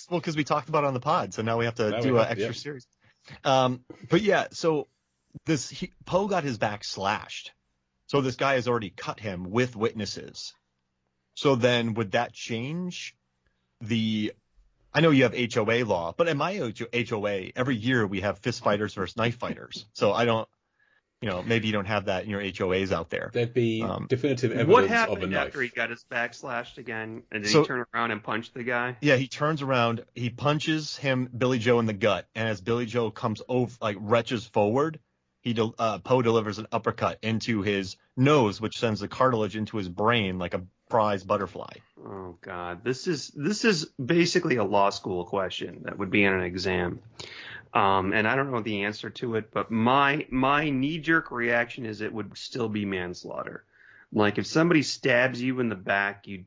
Well, because we talked about it on the pod, so now we have to do an extra series. But yeah, so Poe got his back slashed. So this guy has already cut him with witnesses. So then would that change I know you have HOA law, but in my HOA, every year we have fist fighters versus knife fighters. So I don't, maybe you don't have that in your HOAs out there. There'd be definitive evidence what of a happened knife. after he got his back slashed again? And did he turn around and punch the guy? Yeah, he turns around, he punches Billy Joe in the gut, and as Billy Joe comes over, retches forward, Poe delivers an uppercut into his nose, which sends the cartilage into his brain like a prize butterfly. Oh God, this is basically a law school question that would be in an exam, and I don't know the answer to it, but my knee-jerk reaction is it would still be manslaughter. Like if somebody stabs you in the back, it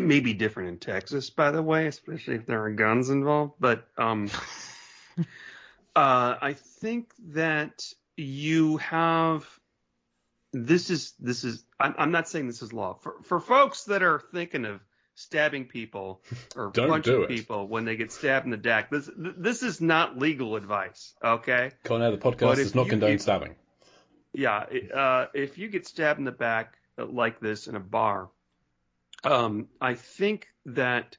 may be different in Texas, by the way, especially if there are guns involved, but I think that you have. This is. I'm not saying this is law for folks that are thinking of stabbing people or punching people when they get stabbed in the back. This is not legal advice. Okay. Con Air, the podcast does not condone stabbing. Yeah. If you get stabbed in the back like this in a bar, I think that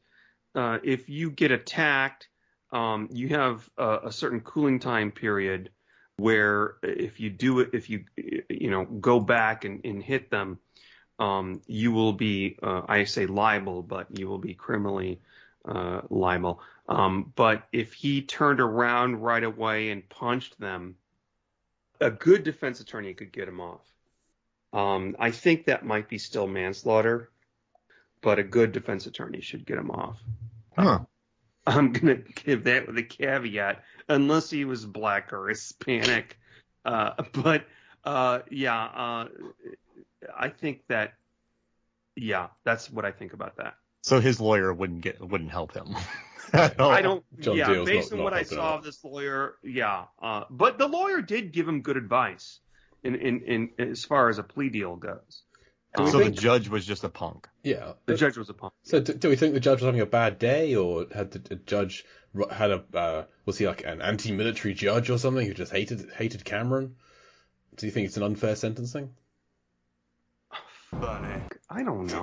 if you get attacked, you have a certain cooling time period where if you go back and hit them, you will be, I say liable, but you will be criminally liable. But if he turned around right away and punched them, a good defense attorney could get him off. I think that might be still manslaughter, but a good defense attorney should get him off. Huh. I'm going to give that with a caveat, unless he was black or Hispanic. I think that, that's what I think about that. So his lawyer wouldn't help him. I don't. John yeah, Deal's based not on what I saw of this lawyer, but the lawyer did give him good advice in as far as a plee deal goes. So the judge was just a punk. Yeah, the judge was a punk. So do we think the judge was having a bad day, or had the judge was he like an anti-military judge or something who just hated Cameron? Do you think it's an unfair sentencing? I don't know.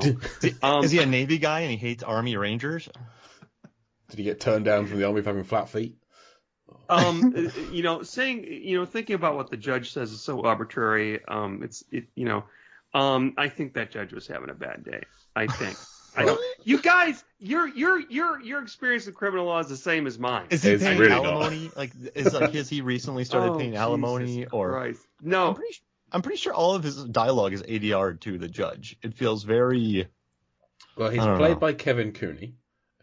Is he a Navy guy and he hates Army Rangers? Did he get turned down from the Army for having flat feet? Thinking about what the judge says is so arbitrary. I think that judge was having a bad day. I think. I don't. You guys, your experience with criminal law is the same as mine. Is he paying alimony? Has he recently started paying alimony? Jesus Christ. No. I'm pretty sure all of his dialogue is ADR to the judge. It feels very. Well, he's played by Kevin Cooney,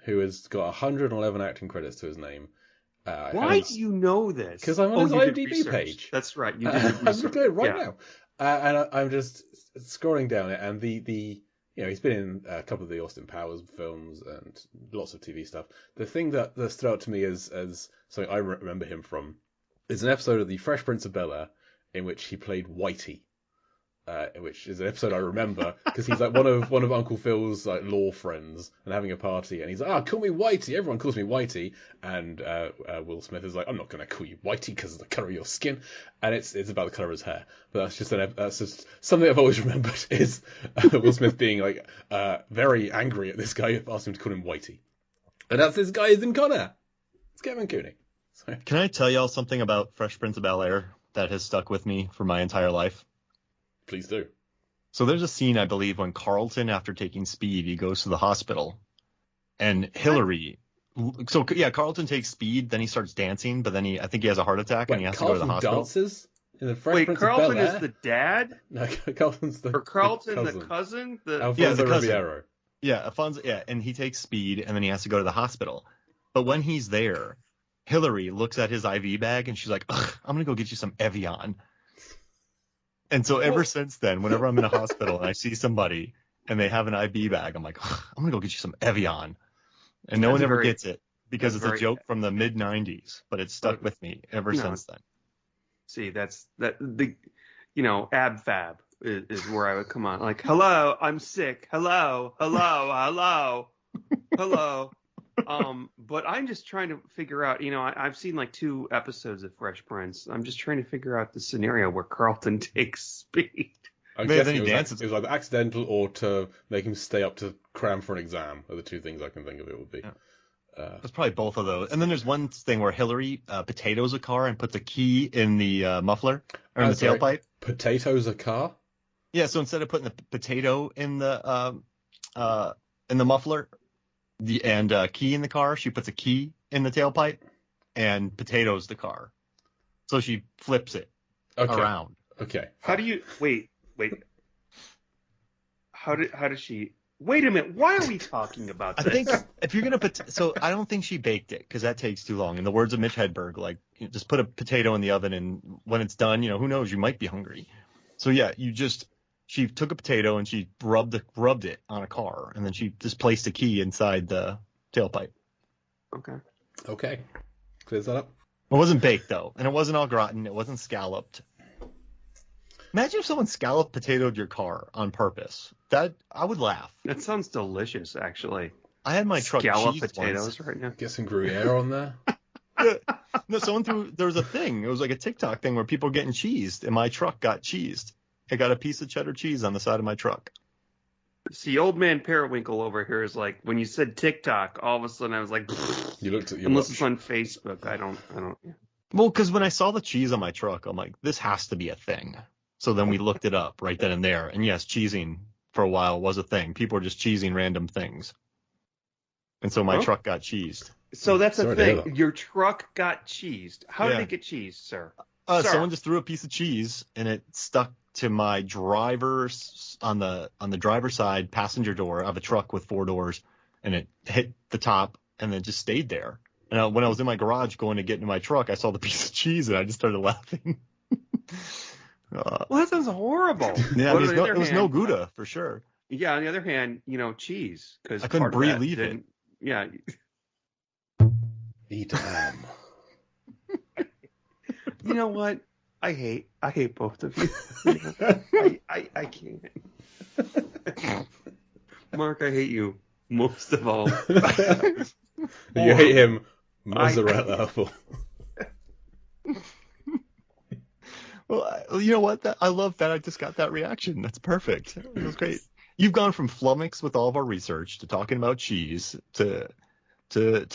who has got 111 acting credits to his name. Why do you know this? Because I'm on his IMDb page. That's right. You did I'm looking at it right now. And I'm just scrolling down it, and he's been in a couple of the Austin Powers films and lots of TV stuff. The thing that stood out to me as something I remember him from It's an episode of The Fresh Prince of Bel-Air in which he played Whitey. Which is an episode I remember because he's like one of Uncle Phil's like law friends and having a party, and he's like, call me Whitey. Everyone calls me Whitey, and Will Smith is like, I'm not going to call you Whitey because of the colour of your skin, and it's about the colour of his hair. But that's just something I've always remembered is Will Smith being like very angry at this guy who asked him to call him Whitey, and that's this guy is in Con Air. It's Kevin Cooney. So. Can I tell y'all something about Fresh Prince of Bel-Air that has stuck with me for my entire life? Please do. So there's a scene, I believe, when Carlton, after taking speed, he goes to the hospital. And Hillary... So, yeah, Carlton takes speed, then he starts dancing, but then I think he has a heart attack and he has Carlton to go to the hospital. Dances? In the Fresh Wait, Prince Carlton of Bel-Air? is the dad? No, Carlton's the Or Carlton, the the cousin? Alfonso Ribeiro. Yeah, Alfonso, and he takes speed and then he has to go to the hospital. But when he's there, Hillary looks at his IV bag and she's like, I'm going to go get you some Evian. And so ever since then, whenever I'm in a hospital and I see somebody and they have an IV bag, I'm like, I'm going to go get you some Evian. And no one ever gets it because it's a joke from the mid-90s, but it's stuck with me ever since then. See, ab fab is where I would come on. Like, hello, I'm sick. Hello. But I'm just trying to figure out, I've seen like 2 episodes of Fresh Prince. I'm just trying to figure out the scenario where Carlton takes speed. I guess it was either accidental or to make him stay up to cram for an exam are the 2 things I can think of it would be. Yeah. It's probably both of those. And then there's one thing where Hillary potatoes a car and puts a key in the muffler or in the tailpipe. Potatoes a car? Yeah, so instead of putting the potato in the muffler and key in the car, she puts a key in the tailpipe and potatoes the car. So she flips it around. Okay. How do you wait? How does she? Wait a minute. Why are we talking about this? I think if you're gonna so I don't think she baked it because that takes too long. In the words of Mitch Hedberg, like just put a potato in the oven and when it's done, who knows, you might be hungry. So yeah, she took a potato and she rubbed it on a car and then she just placed a key inside the tailpipe. Okay. Clears that up. It wasn't baked though, and it wasn't au gratin. It wasn't scalloped. Imagine if someone scalloped potatoed your car on purpose. That I would laugh. That sounds delicious, actually. I had my truck scalloped cheesed potatoes once. right now. Get some Gruyere on there. No, there was a thing. It was like a TikTok thing where people getting cheesed, and my truck got cheesed. I got a piece of cheddar cheese on the side of my truck. See, old man Periwinkle over here is like, when you said TikTok, all of a sudden I was like, you looked at your unless watch. it's on Facebook, I don't. Yeah. Well, because when I saw the cheese on my truck, I'm like, this has to be a thing. So then we looked it up right then and there. And yes, cheesing for a while was a thing. People were just cheesing random things. And so my truck got cheesed. So that's a thing. Your truck got cheesed. How did it get cheesed, sir? Someone just threw a piece of cheese and it stuck to my driver's on the driver's side passenger door of a truck with 4 doors, and it hit the top and then just stayed there. And when I was in my garage going to get into my truck, I saw the piece of cheese and I just started laughing. Well, that sounds horrible. Yeah, it was no Gouda for sure. Yeah, on the other hand, I cheese, because couldn't believe it. Yeah. Eat ham. You know what? I hate both of you. I can't. Mark, I hate you most of all. You hate him, mozzarella. Well, you know what? I love that I just got that reaction. That's perfect. It was great. You've gone from flummox with all of our research to talking about cheese to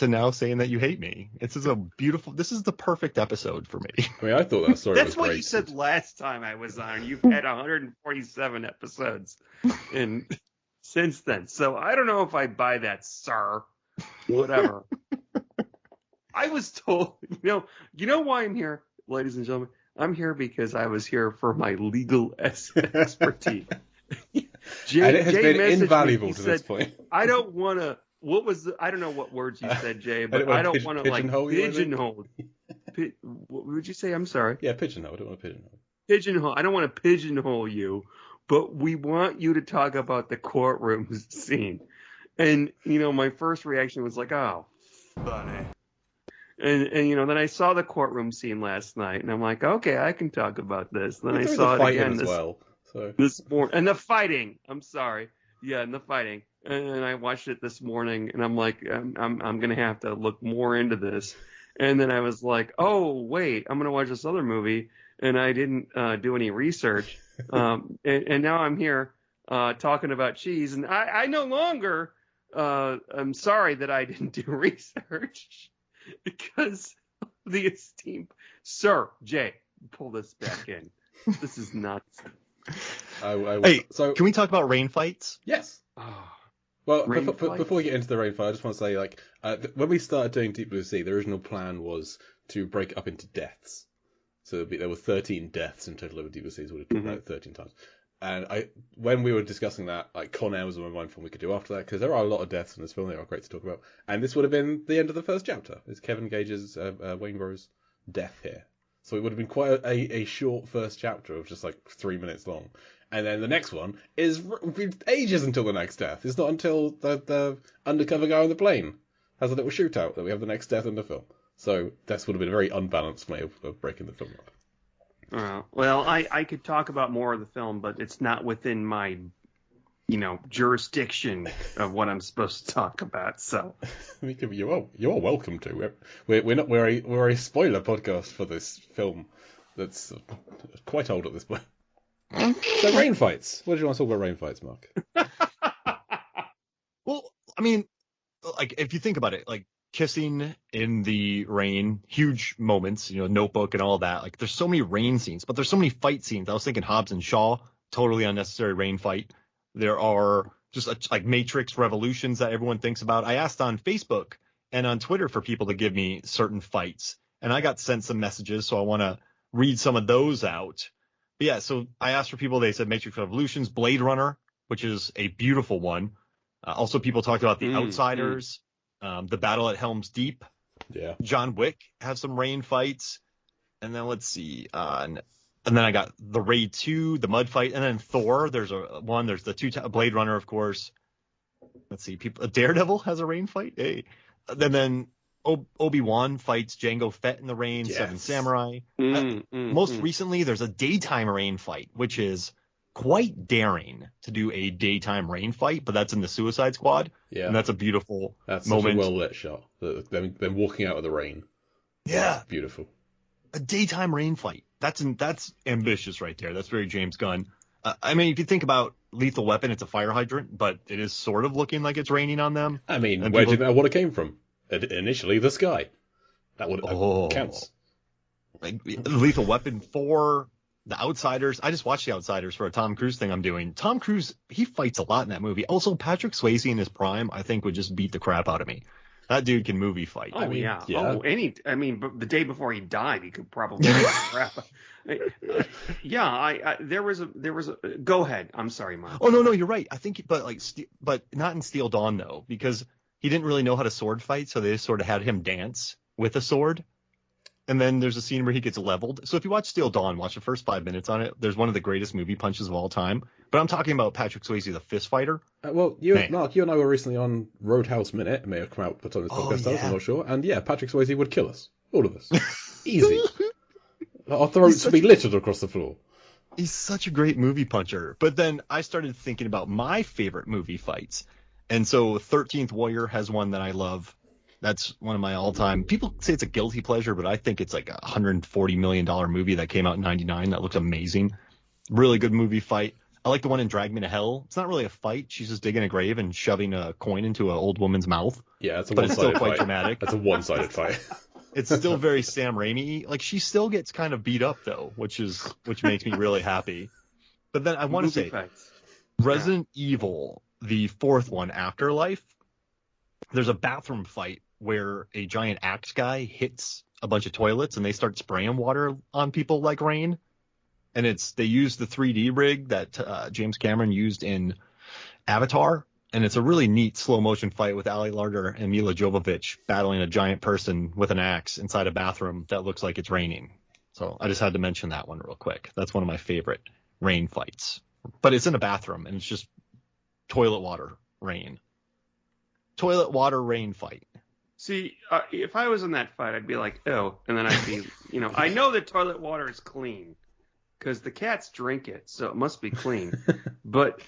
now saying that you hate me. This is the perfect episode for me. I mean, I thought that story That's was what great. you said last time I was on. You've had 147 episodes since then. So I don't know if I buy that, sir. Whatever. I was told, you know why I'm here, ladies and gentlemen? I'm here because I was here for my legal expertise. Jay, and it has been invaluable to this point. I don't want to. I don't know what words you said, Jay, but I don't want to pigeonhole. What would you say? I'm sorry. Yeah, pigeonhole. I don't want to pigeonhole. Pigeonhole. I don't want to pigeonhole you, but we want you to talk about the courtroom scene. And my first reaction was like, oh, funny. And then I saw the courtroom scene last night, and I'm like, okay, I can talk about this. Then I saw it again this morning, and the fighting. I'm sorry, yeah, and the fighting. And I watched it this morning, and I'm like, I'm gonna have to look more into this. And then I was like, oh wait, I'm gonna watch this other movie, and I didn't do any research. And now I'm here talking about cheese, and I no longer. I'm sorry that I didn't do research because the esteemed Sir Jay, pull this back in. This is nuts. Hey, so can we talk about rain fights? Yes. Well, before we get into the rain fight, I just want to say, like, when we started doing Deep Blue Sea, the original plan was to break it up into deaths. So there were 13 deaths in total over Deep Blue Sea, so we'd have talked about it 13 times. And when we were discussing that, like, Con Air was on my mind for what we could do after that, because there are a lot of deaths in this film. They are great to talk about. And this would have been the end of the first chapter. It's Kevin Gage's Wainwrow's death here. So it would have been quite a short first chapter of just like 3 minutes long. And then the next one is ages until the next death. It's not until the undercover guy on the plane has a little shootout that we have the next death in the film. So this would have been a very unbalanced way of breaking the film up. Well, I could talk about more of the film, but it's not within my, jurisdiction of what I'm supposed to talk about. So you're welcome to. We're a spoiler podcast for this film that's quite old at this point. So rain fights. What do you want to talk about rain fights, Mark? Well, I mean, like if you think about it, like kissing in the rain, huge moments, Notebook and all that. Like there's so many rain scenes, but there's so many fight scenes. I was thinking Hobbs and Shaw, totally unnecessary rain fight. There are just like Matrix Revolutions that everyone thinks about. I asked on Facebook and on Twitter for people to give me certain fights, and I got sent some messages, so I want to read some of those out. But yeah, so I asked for people. They said Matrix Revolutions, Blade Runner, which is a beautiful one. Also, people talked about The Outsiders, The Battle at Helm's Deep. Yeah. John Wick has some rain fights. And then let's see. And then I got the Raid 2, the mud fight, and then Thor. There's there's the Blade Runner, of course. Let's see. Daredevil has a rain fight. Hey. Then Obi-Wan fights Jango Fett in the rain, yes. Seven Samurai. Most recently, there's a daytime rain fight, which is quite daring to do a daytime rain fight, but that's in the Suicide Squad. Yeah. And that's a beautiful moment. That's a well-lit shot. Them walking out of the rain. Yeah. That's beautiful. A daytime rain fight. That's ambitious right there. That's very James Gunn. I mean, if you think about Lethal Weapon, it's a fire hydrant, but it is sort of looking like it's raining on them. I mean, where do you know what it came from? Initially, the sky. That would counts. Like Lethal Weapon 4, The Outsiders. I just watched The Outsiders for a Tom Cruise thing I'm doing. Tom Cruise, he fights a lot in that movie. Also, Patrick Swayze in his prime, I think, would just beat the crap out of me. That dude can movie fight. Oh, yeah. But the day before he died, he could probably beat the crap. Yeah, there was a. Go ahead. I'm sorry, Mike. Oh no, you're right. I think, but not in Steel Dawn though, because he didn't really know how to sword fight, so they just sort of had him dance with a sword. And then there's a scene where he gets leveled. So if you watch Steel Dawn, watch the first 5 minutes on it. There's one of the greatest movie punches of all time. But I'm talking about Patrick Swayze, the fist fighter. Mark, you and I were recently on Roadhouse Minute. It may have come out put on this podcast. I'm not sure. And yeah, Patrick Swayze would kill us. All of us. Easy. Our throats would be littered across the floor. He's such a great movie puncher. But then I started thinking about my favorite movie fights. And so 13th Warrior has one that I love. That's one of my all-time. People say it's a guilty pleasure, but I think it's like a $140 million movie that came out in '99 that looks amazing. Really good movie fight. I like the one in Drag Me to Hell. It's not really a fight. She's just digging a grave and shoving a coin into an old woman's mouth. Yeah, it's a one-sided fight. But it's still quite dramatic. That's a one-sided fight. It's still very Sam Raimi. Like, she still gets kind of beat up, though, which makes me really happy. But then I want to say, Resident Evil, the fourth one, Afterlife, there's a bathroom fight where a giant axe guy hits a bunch of toilets and they start spraying water on people like rain. And they use the 3D rig that James Cameron used in Avatar. And it's a really neat slow motion fight with Ali Larter and Mila Jovovich battling a giant person with an axe inside a bathroom that looks like it's raining. So I just had to mention that one real quick. That's one of my favorite rain fights. But it's in a bathroom and it's just toilet water rain. Toilet water rain fight. See, if I was in that fight, I'd be like, oh, and then I'd be, I know that toilet water is clean because the cats drink it, so it must be clean. But,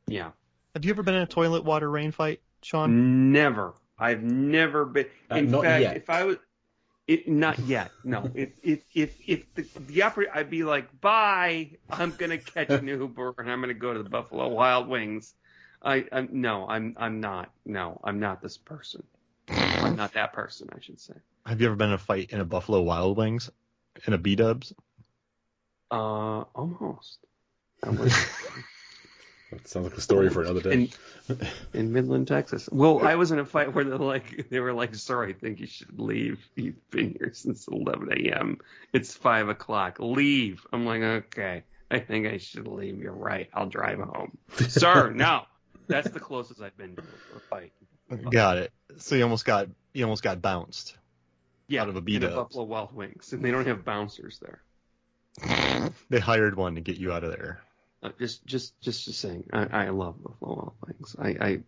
yeah. Have you ever been in a toilet water rain fight, Sean? Never. I've never been. In fact, yet. if I was, not yet. No. If the operator, I'd be like, bye. I'm gonna catch an Uber and I'm gonna go to the Buffalo Wild Wings. I'm not. No, I'm not this person. I'm not that person, I should say. Have you ever been in a fight in a Buffalo Wild Wings? In a B-dubs? Almost. That sounds like a story for another day. In Midland, Texas. Well, I was in a fight where they were like, "Sir, I think you should leave. You've been here since 11 a.m. It's 5 o'clock. Leave." I'm like, "Okay, I think I should leave. You're right. I'll drive home." Sir, no. That's the closest I've been to a fight. Got it. So you almost got bounced. Yeah, out of a in B-dubs. the Buffalo Wild Wings, and they don't have bouncers there. They hired one to get you out of there. Just saying, I love Buffalo Wild Wings. I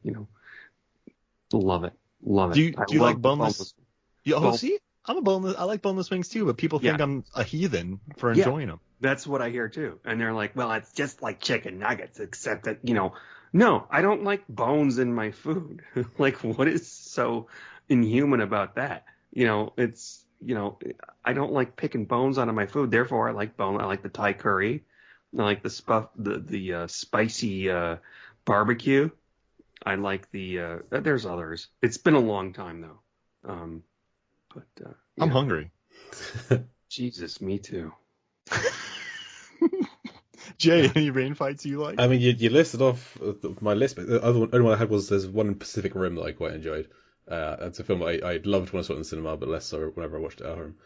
love it. Love it. Do you like boneless? See, I'm a boneless. I like boneless wings too, but people think I'm a heathen for enjoying them. That's what I hear too, and they're like, "Well, it's just like chicken nuggets, except that no, I don't like bones in my food. Like, what is so inhuman about that? It's I don't like picking bones out of my food. Therefore, I like bone. I like the Thai curry. I like the spicy barbecue. I like there's others. It's been a long time though. I'm hungry. Jesus, me too. Jay, any rain fights you like? I mean, you listed off my list, but the only one I had was there's one in Pacific Rim that I quite enjoyed. That's a film I loved when I saw it in the cinema, but less so whenever I watched it at home.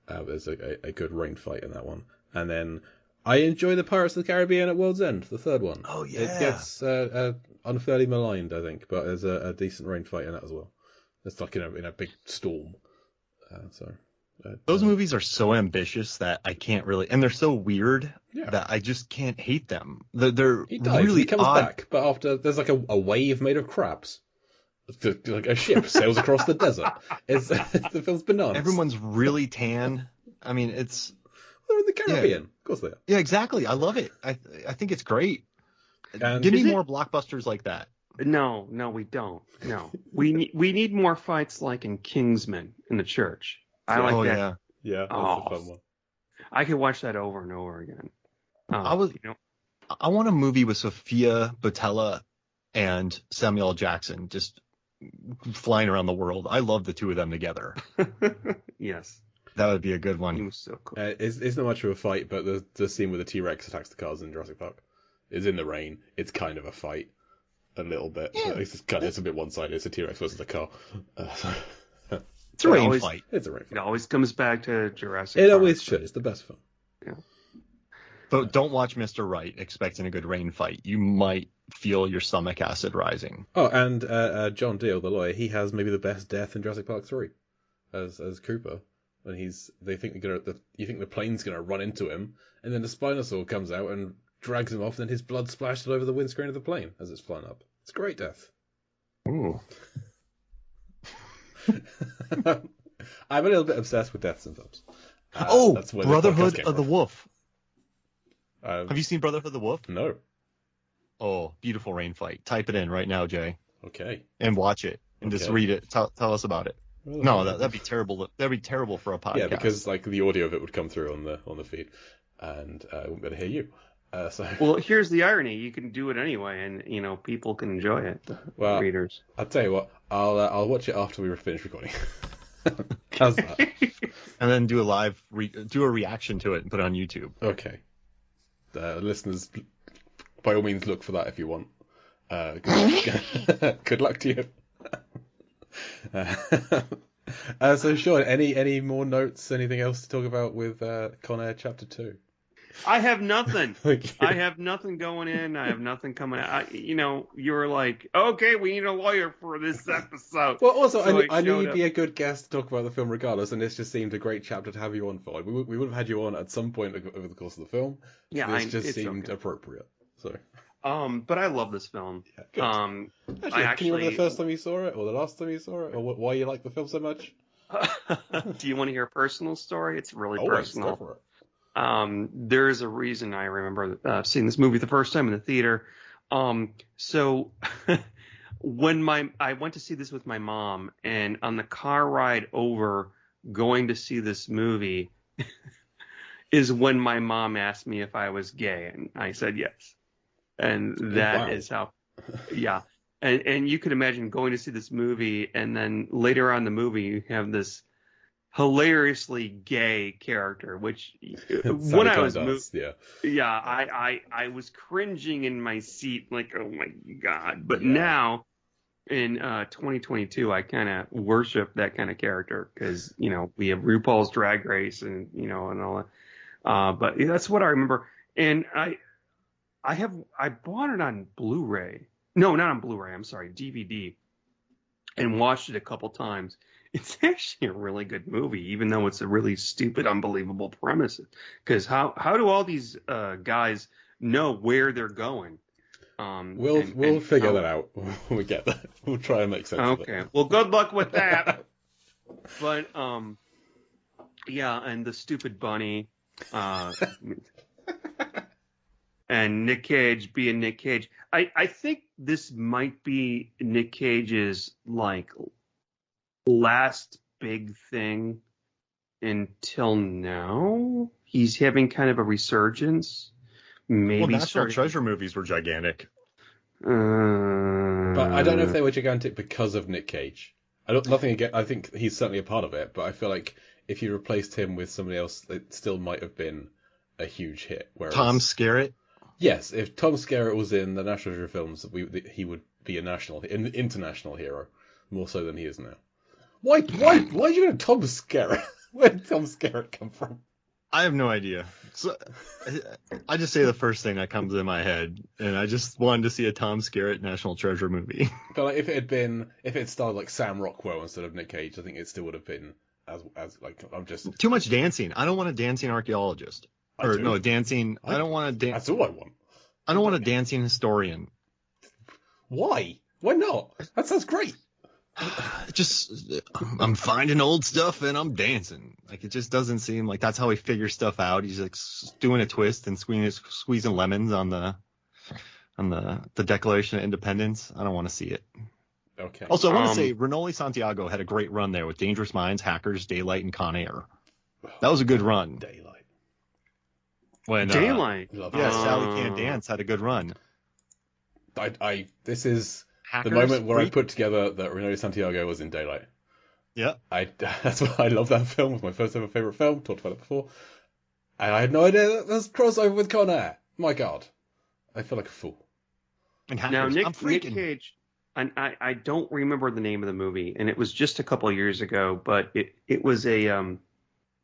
There's a good rain fight in that one. And then I enjoy the Pirates of the Caribbean at World's End, the third one. Oh, yeah. It gets unfairly maligned, I think, but there's a decent rain fight in that as well. It's like in a big storm. Those movies are so ambitious that I can't really, and they're so weird that I just can't hate them. They're really he comes odd. back, but after there's like a wave made of crabs. Like a ship sails across the desert. The film's bananas. Everyone's really tan. I mean, it's... They're in the Caribbean. Of course they are. Yeah, exactly. I love it. I think it's great. Give me more blockbusters like that. No, we don't. No. We need more fights like in Kingsman in the church. I like that. Yeah, that's a fun one. I could watch that over and over again. I want a movie with Sophia Botella and Samuel L. Jackson just flying around the world. I love the two of them together. Yes. That would be a good one. He was so cool. It's not much of a fight, but the scene where the T-Rex attacks the cars in Jurassic Park is in the rain. It's kind of a fight, a little bit. Yeah. It's a bit one-sided. It's a T-Rex versus a car. It's a rain fight. It's a rain fight. It always comes back to Jurassic Park. It always should. It's the best film. Yeah. But don't watch Mr. Right expecting a good rain fight. You might feel your stomach acid rising. Oh, and John Deel, the lawyer, he has maybe the best death in Jurassic Park 3 as Cooper. When you think the plane's gonna run into him, and then the Spinosaur comes out and drags him off, and then his blood splashed all over the windscreen of the plane as it's flying up. It's a great death. Ooh. I'm a little bit obsessed with deaths in films. That's Brotherhood of the Wolf. Have you seen Brotherhood of the Wolf? No. Oh, beautiful rain fight. Type it in right now, Jay. Okay. And watch it and just read it. Tell us about it. Really? No, that'd be terrible. That'd be terrible for a podcast. Yeah, because like the audio of it would come through on the feed, and I wouldn't be able to hear you. Well, here's the irony: you can do it anyway, and people can enjoy it. The readers. I'll tell you what. I'll watch it after we finish recording. How's that? And then do a reaction to it and put it on YouTube. Okay. Listeners, by all means, look for that if you want. Good luck to you. So Sean, any more notes? Anything else to talk about with Con Air Chapter 2? I have nothing. I have nothing going in. I have nothing coming out. You were like, okay, we need a lawyer for this episode. Well, also, so I knew you'd be a good guest to talk about the film regardless, and this just seemed a great chapter to have you on for. We would have had you on at some point over the course of the film. Yeah, this just seemed appropriate. So But I love this film. Yeah, good. Can you remember the first time you saw it, or the last time you saw it, or why you like the film so much? Do you want to hear a personal story? It's really personal. Go for it. There's a reason I remember seeing this movie the first time in the theater. So when I went to see this with my mom, and on the car ride over going to see this movie is when my mom asked me if I was gay, and I said yes. And that is how, yeah. And you could imagine going to see this movie, and then later on in the movie, you have this hilariously gay character, which when I was I was cringing in my seat, like, oh my God. But now in 2022, I kind of worship that kind of character because, we have RuPaul's Drag Race and, and all that. But that's what I remember. And I bought it on Blu-ray. No, not on Blu-ray. I'm sorry, DVD, and watched it a couple times. It's actually a really good movie, even though it's a really stupid, unbelievable premise. Because how do all these guys know where they're going? We'll figure that out when we get there. We'll try and make sense of it. Okay. Well, good luck with that. But yeah, and the stupid bunny. And Nick Cage being Nick Cage. I think this might be Nick Cage's last big thing until now. He's having kind of a resurgence. Maybe National Treasure movies were gigantic. But I don't know if they were gigantic because of Nick Cage. I think he's certainly a part of it, but I feel like if you replaced him with somebody else, it still might have been a huge hit. Whereas, Tom Skerritt? Yes, if Tom Skerritt was in the National Treasure films, he would be an international hero, more so than he is now. Why did you go to Tom Skerritt? Where did Tom Skerritt come from? I have no idea. So, I just say the first thing that comes in my head, and I just wanted to see a Tom Skerritt National Treasure movie. But if it starred like Sam Rockwell instead of Nick Cage, I think it still would have been as I'm just too much dancing. I don't want a dancing archaeologist. I don't want a That's all I want. I don't want a dancing historian. Why? Why not? That sounds great. I'm finding old stuff and I'm dancing. It just doesn't seem like that's how he figures stuff out. He's doing a twist and squeezing lemons on the Declaration of Independence. I don't want to see it. Okay. Also, I want to say Renoli Santiago had a great run there with Dangerous Minds, Hackers, Daylight, and Con Air. That was a good run. Daylight. When Daylight. Sally Can't Dance had a good run. This is Hackers, the moment where I put together that Renoli Santiago was in Daylight. Yeah. That's why I love that film. It was my first ever favourite film. Talked about it before. And I had no idea that there's crossover with Con Air. My God. I feel like a fool. And Hackers, now, Nick Cage, and I don't remember the name of the movie, and it was just a couple of years ago, but it was a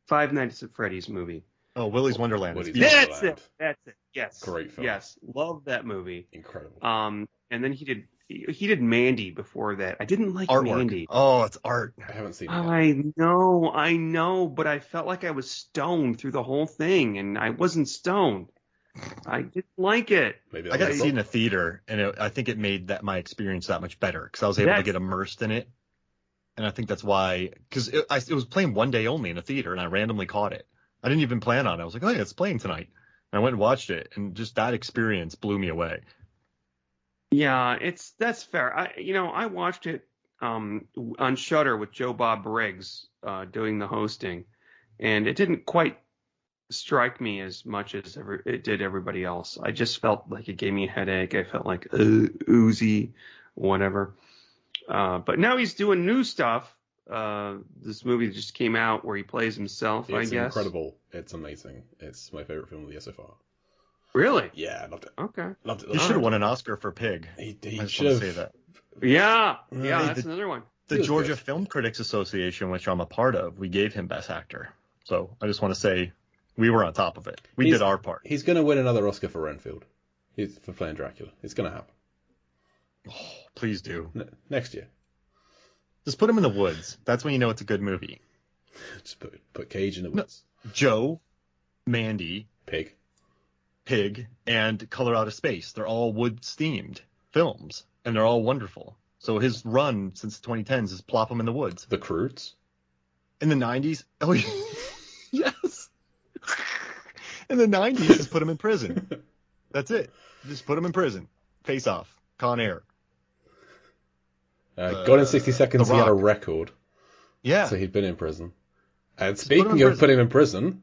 Five Nights at Freddy's movie. Oh, Willy's Wonderland. That's it. Yes. Great film. Yes. Love that movie. Incredible. And then he did Mandy before that. I didn't like Artwork. Mandy. Oh, it's art. I haven't seen it yet. I know, but I felt like I was stoned through the whole thing, and I wasn't stoned. I didn't like it. I got to see it in a theater, and I think it made my experience that much better because I was able to get immersed in it. And I think that's why, because it was playing one day only in a theater, and I randomly caught it. I didn't even plan on it. I was like, oh, yeah, it's playing tonight. And I went and watched it, and just that experience blew me away. Yeah, that's fair. I watched it on Shudder with Joe Bob Briggs doing the hosting, and it didn't quite strike me as much as it did everybody else. I just felt like it gave me a headache. I felt like oozy, whatever. But now he's doing new stuff. This movie just came out where he plays himself, I guess. It's incredible. It's amazing. It's my favorite film of the year so far. Really? Yeah, I loved it. Okay. Loved it. He should have won an Oscar for Pig. He should have. Say that. Yeah, that's another one. The Georgia Film Critics Association, which I'm a part of, we gave him Best Actor. So I just want to say we were on top of it. We did our part. He's going to win another Oscar for Renfield. For playing Dracula. It's going to happen. Oh, please do. Next year. Just put him in the woods. That's when you know it's a good movie. Just put Cage in the woods. Joe, Mandy, Pig. Pig and Color Out of Space. They're all Woods-themed films, and they're all wonderful. So his run since the 2010s is Plop 'em in the Woods. The Croods? In the 90s? Oh, yes. In the 90s, just put him in prison. That's it. Just put him in prison. Face Off. Con Air. Gone in 60 Seconds, he had a record. Yeah. So he'd been in prison. And speaking of putting him in prison,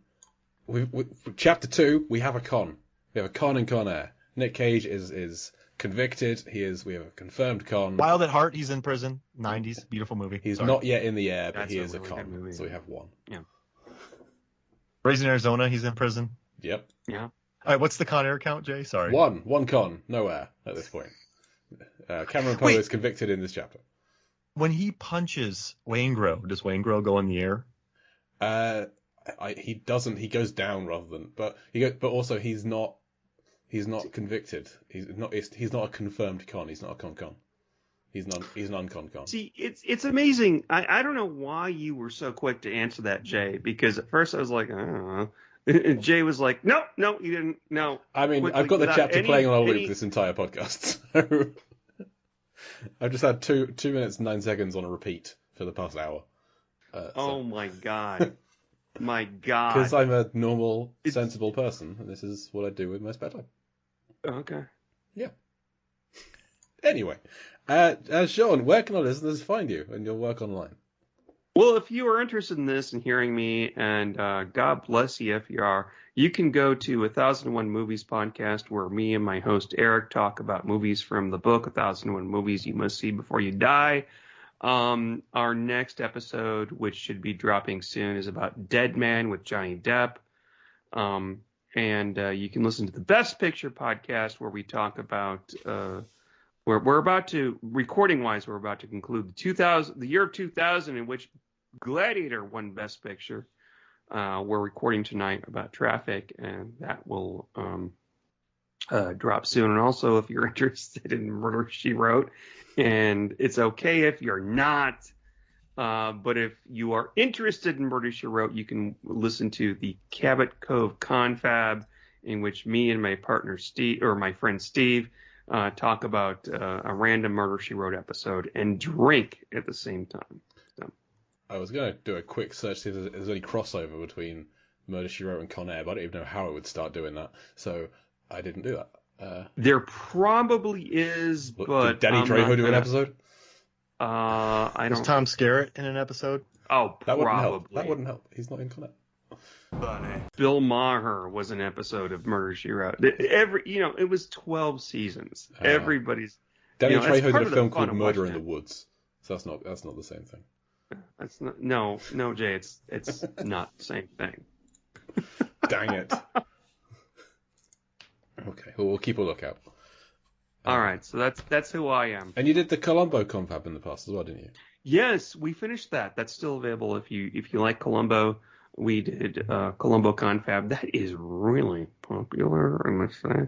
for Chapter 2, we have a con. We have a con in Con Air. Nick Cage is convicted. We have a confirmed con. Wild at Heart, he's in prison. 90s, beautiful movie. He's not yet in the air, but That's he a is a really con. good movie. So we have one. Yeah. Raising Arizona, he's in prison. Yep. Yeah. All right, what's the Con Air count, Jay? Sorry. One con, no air at this point. Cameron Poe is convicted in this chapter. When he punches Waingro, does Waingro go in the air? He doesn't. He goes down rather than. But also he's not convicted. He's not a confirmed con. He's not a con. He's an uncon con. See, it's amazing. I don't know why you were so quick to answer that, Jay, because at first I was like, I don't know. And Jay was like, no, you didn't. No. I mean, Quickly, I've got the chapter playing on a loop any... this entire podcast. So I've just had 2 minutes and 9 seconds on a repeat for the past hour. Oh my god. My god. Because I'm a normal, sensible person, and this is what I do with my spare time. Okay. Yeah. Anyway, Sean, where can our listeners find you and your work online? Well, if you are interested in this and hearing me, and God bless you if you are, you can go to 1001 Movies podcast, where me and my host Eric talk about movies from the book 1001 Movies You Must See Before You Die. Our next episode, which should be dropping soon, is about Dead Man with Johnny Depp. And you can listen to the Best Picture podcast, where we talk about we're about to, recording-wise, we're about to conclude the year 2000, in which Gladiator won Best Picture. We're recording tonight about Traffic, and that will drop soon. And also, if you're interested in Murder, She Wrote, and it's okay if you're not, but if you are interested in Murder, She Wrote, you can listen to the Cabot Cove Confab, in which me and my partner Steve, or my friend Steve, talk about a random Murder, She Wrote episode and drink at the same time. So. I was going to do a quick search to see if there's any crossover between Murder, She Wrote and Con Air, but I don't even know how I would start doing that, so I didn't do that. There probably is, but did Danny Trejo do an episode? I don't. Was Tom Skerritt in an episode? Oh, probably. That wouldn't help. He's not in Con Air. Bill Maher was an episode of Murder, She Wrote. It was 12 seasons. Everybody's. Danny Trejo did a film called Murder in the Woods, so that's not the same thing. That's not. No, Jay. It's not the same thing. Dang it. Okay, well, we'll keep a lookout. All right, so that's who I am. And you did the Columbo confab in the past as well, didn't you? Yes, we finished that. That's still available if you like Columbo. We did Columbo confab. That is really popular, I must say.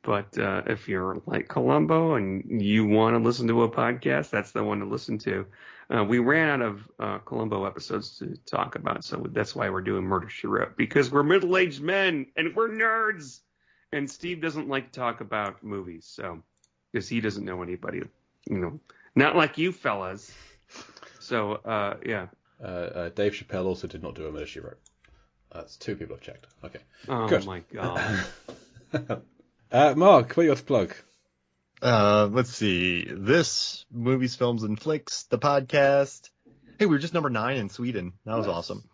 But if you're like Columbo and you want to listen to a podcast, that's the one to listen to. We ran out of Columbo episodes to talk about, so that's why we're doing Murder, She Wrote, because we're middle-aged men and we're nerds. And Steve doesn't like to talk about movies, so because he doesn't know anybody, not like you fellas. So yeah. Dave Chappelle also did not do a Murder, She Wrote. That's 2 people have checked. Okay. Oh Good. My god. Mark, what you got to plug? Let's see. This Movies, Films, and Flicks, the podcast. Hey, we were just number 9 in Sweden. That was awesome.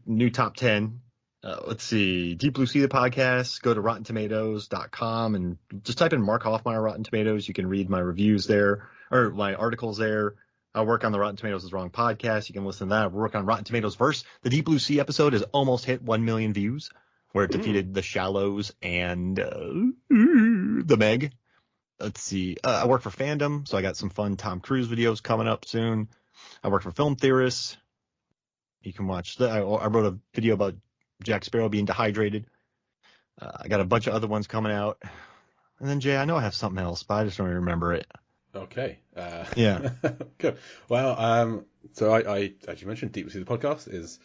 New top 10. Let's see. Deep Blue Sea, the podcast. Go to RottenTomatoes.com and just type in Mark Hoffmeyer Rotten Tomatoes. You can read my reviews there, or my articles there. I work on the Rotten Tomatoes is Wrong podcast. You can listen to that. We work on Rotten Tomatoes Verse. The Deep Blue Sea episode has almost hit 1 million views, where it defeated The Shallows and The Meg. Let's see. I work for Fandom, so I got some fun Tom Cruise videos coming up soon. I work for Film Theorists. You can watch that. I wrote a video about Jack Sparrow being dehydrated. I got a bunch of other ones coming out. And then, Jay, I know I have something else, but I just don't remember it. Okay. Yeah. Good. Well, so I as you mentioned, Deep Blue Sea, the podcast is...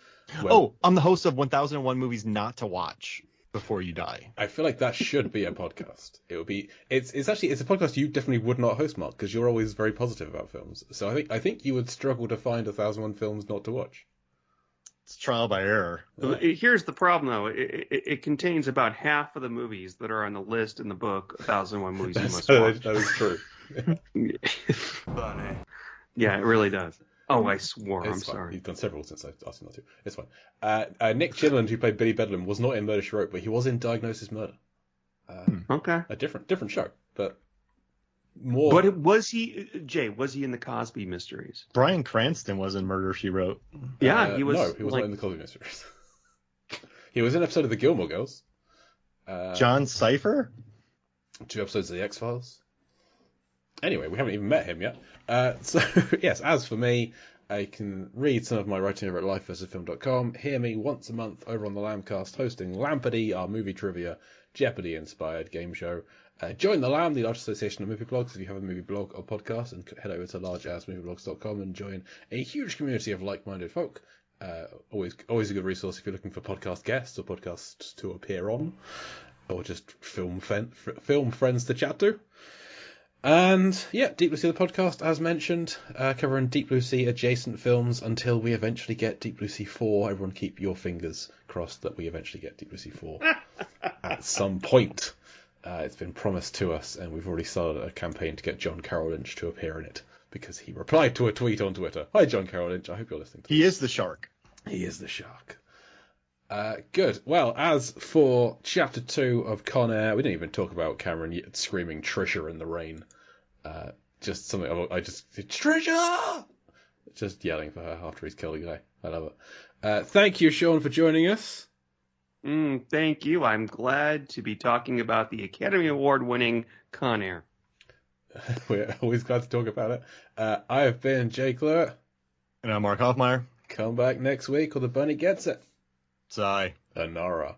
I'm the host of 1001 Movies Not to Watch. before you die. I feel like that should be a podcast. It would be. It's a podcast you definitely would not host, Mark, because you're always very positive about films. So I think you would struggle to find 1,001 films not to watch. It's trial by error. Here's the problem, though. It contains about half of the movies that are on the list in the book, 1,001 Movies You Must Watch. That is true. Funny. Yeah, it really does. Oh, I swore. I'm sorry. He's done several since I asked him not to. It's fine. Nick Chinland, who played Billy Bedlam, was not in Murder, She Wrote, but he was in Diagnosis Murder. Okay. A different show, but more. But was he in the Cosby Mysteries? Bryan Cranston was in Murder, She Wrote. Yeah, he was. No, he was not in the Cosby Mysteries. He was in an episode of The Gilmore Girls. John Cypher? 2 episodes of The X-Files. Anyway, we haven't even met him yet. So, yes, as for me, I can read some of my writing over at lifeversusfilm.com. Hear me once a month over on the Lambcast, hosting Lampardy, our movie trivia, Jeopardy-inspired game show. Join the Lamb, the large association of movie blogs, if you have a movie blog or podcast, and head over to largeassmovieblogs.com and join a huge community of like-minded folk. Always a good resource if you're looking for podcast guests or podcasts to appear on, or just film friends to chat to. And yeah, Deep Blue Sea, the podcast, as mentioned, covering Deep Blue Sea adjacent films until we eventually get Deep Blue Sea 4. Everyone keep your fingers crossed that we eventually get Deep Blue Sea 4 at some point. It's been promised to us, and we've already started a campaign to get John Carroll Lynch to appear in it, because he replied to a tweet on Twitter. Hi, John Carroll Lynch. I hope you're listening to this. He is the shark. He is the shark. Good. Well, as for Chapter 2 of Con Air, we didn't even talk about Cameron screaming Trisha in the rain. Just something Trisha! Just yelling for her after he's killed a guy. I love it. Thank you, Sean, for joining us. Thank you. I'm glad to be talking about the Academy Award-winning Con Air. We're always glad to talk about it. I have been Jay Clurt. And I'm Mark Hoffmeyer. Come back next week or the bunny gets it. Sigh. Anara.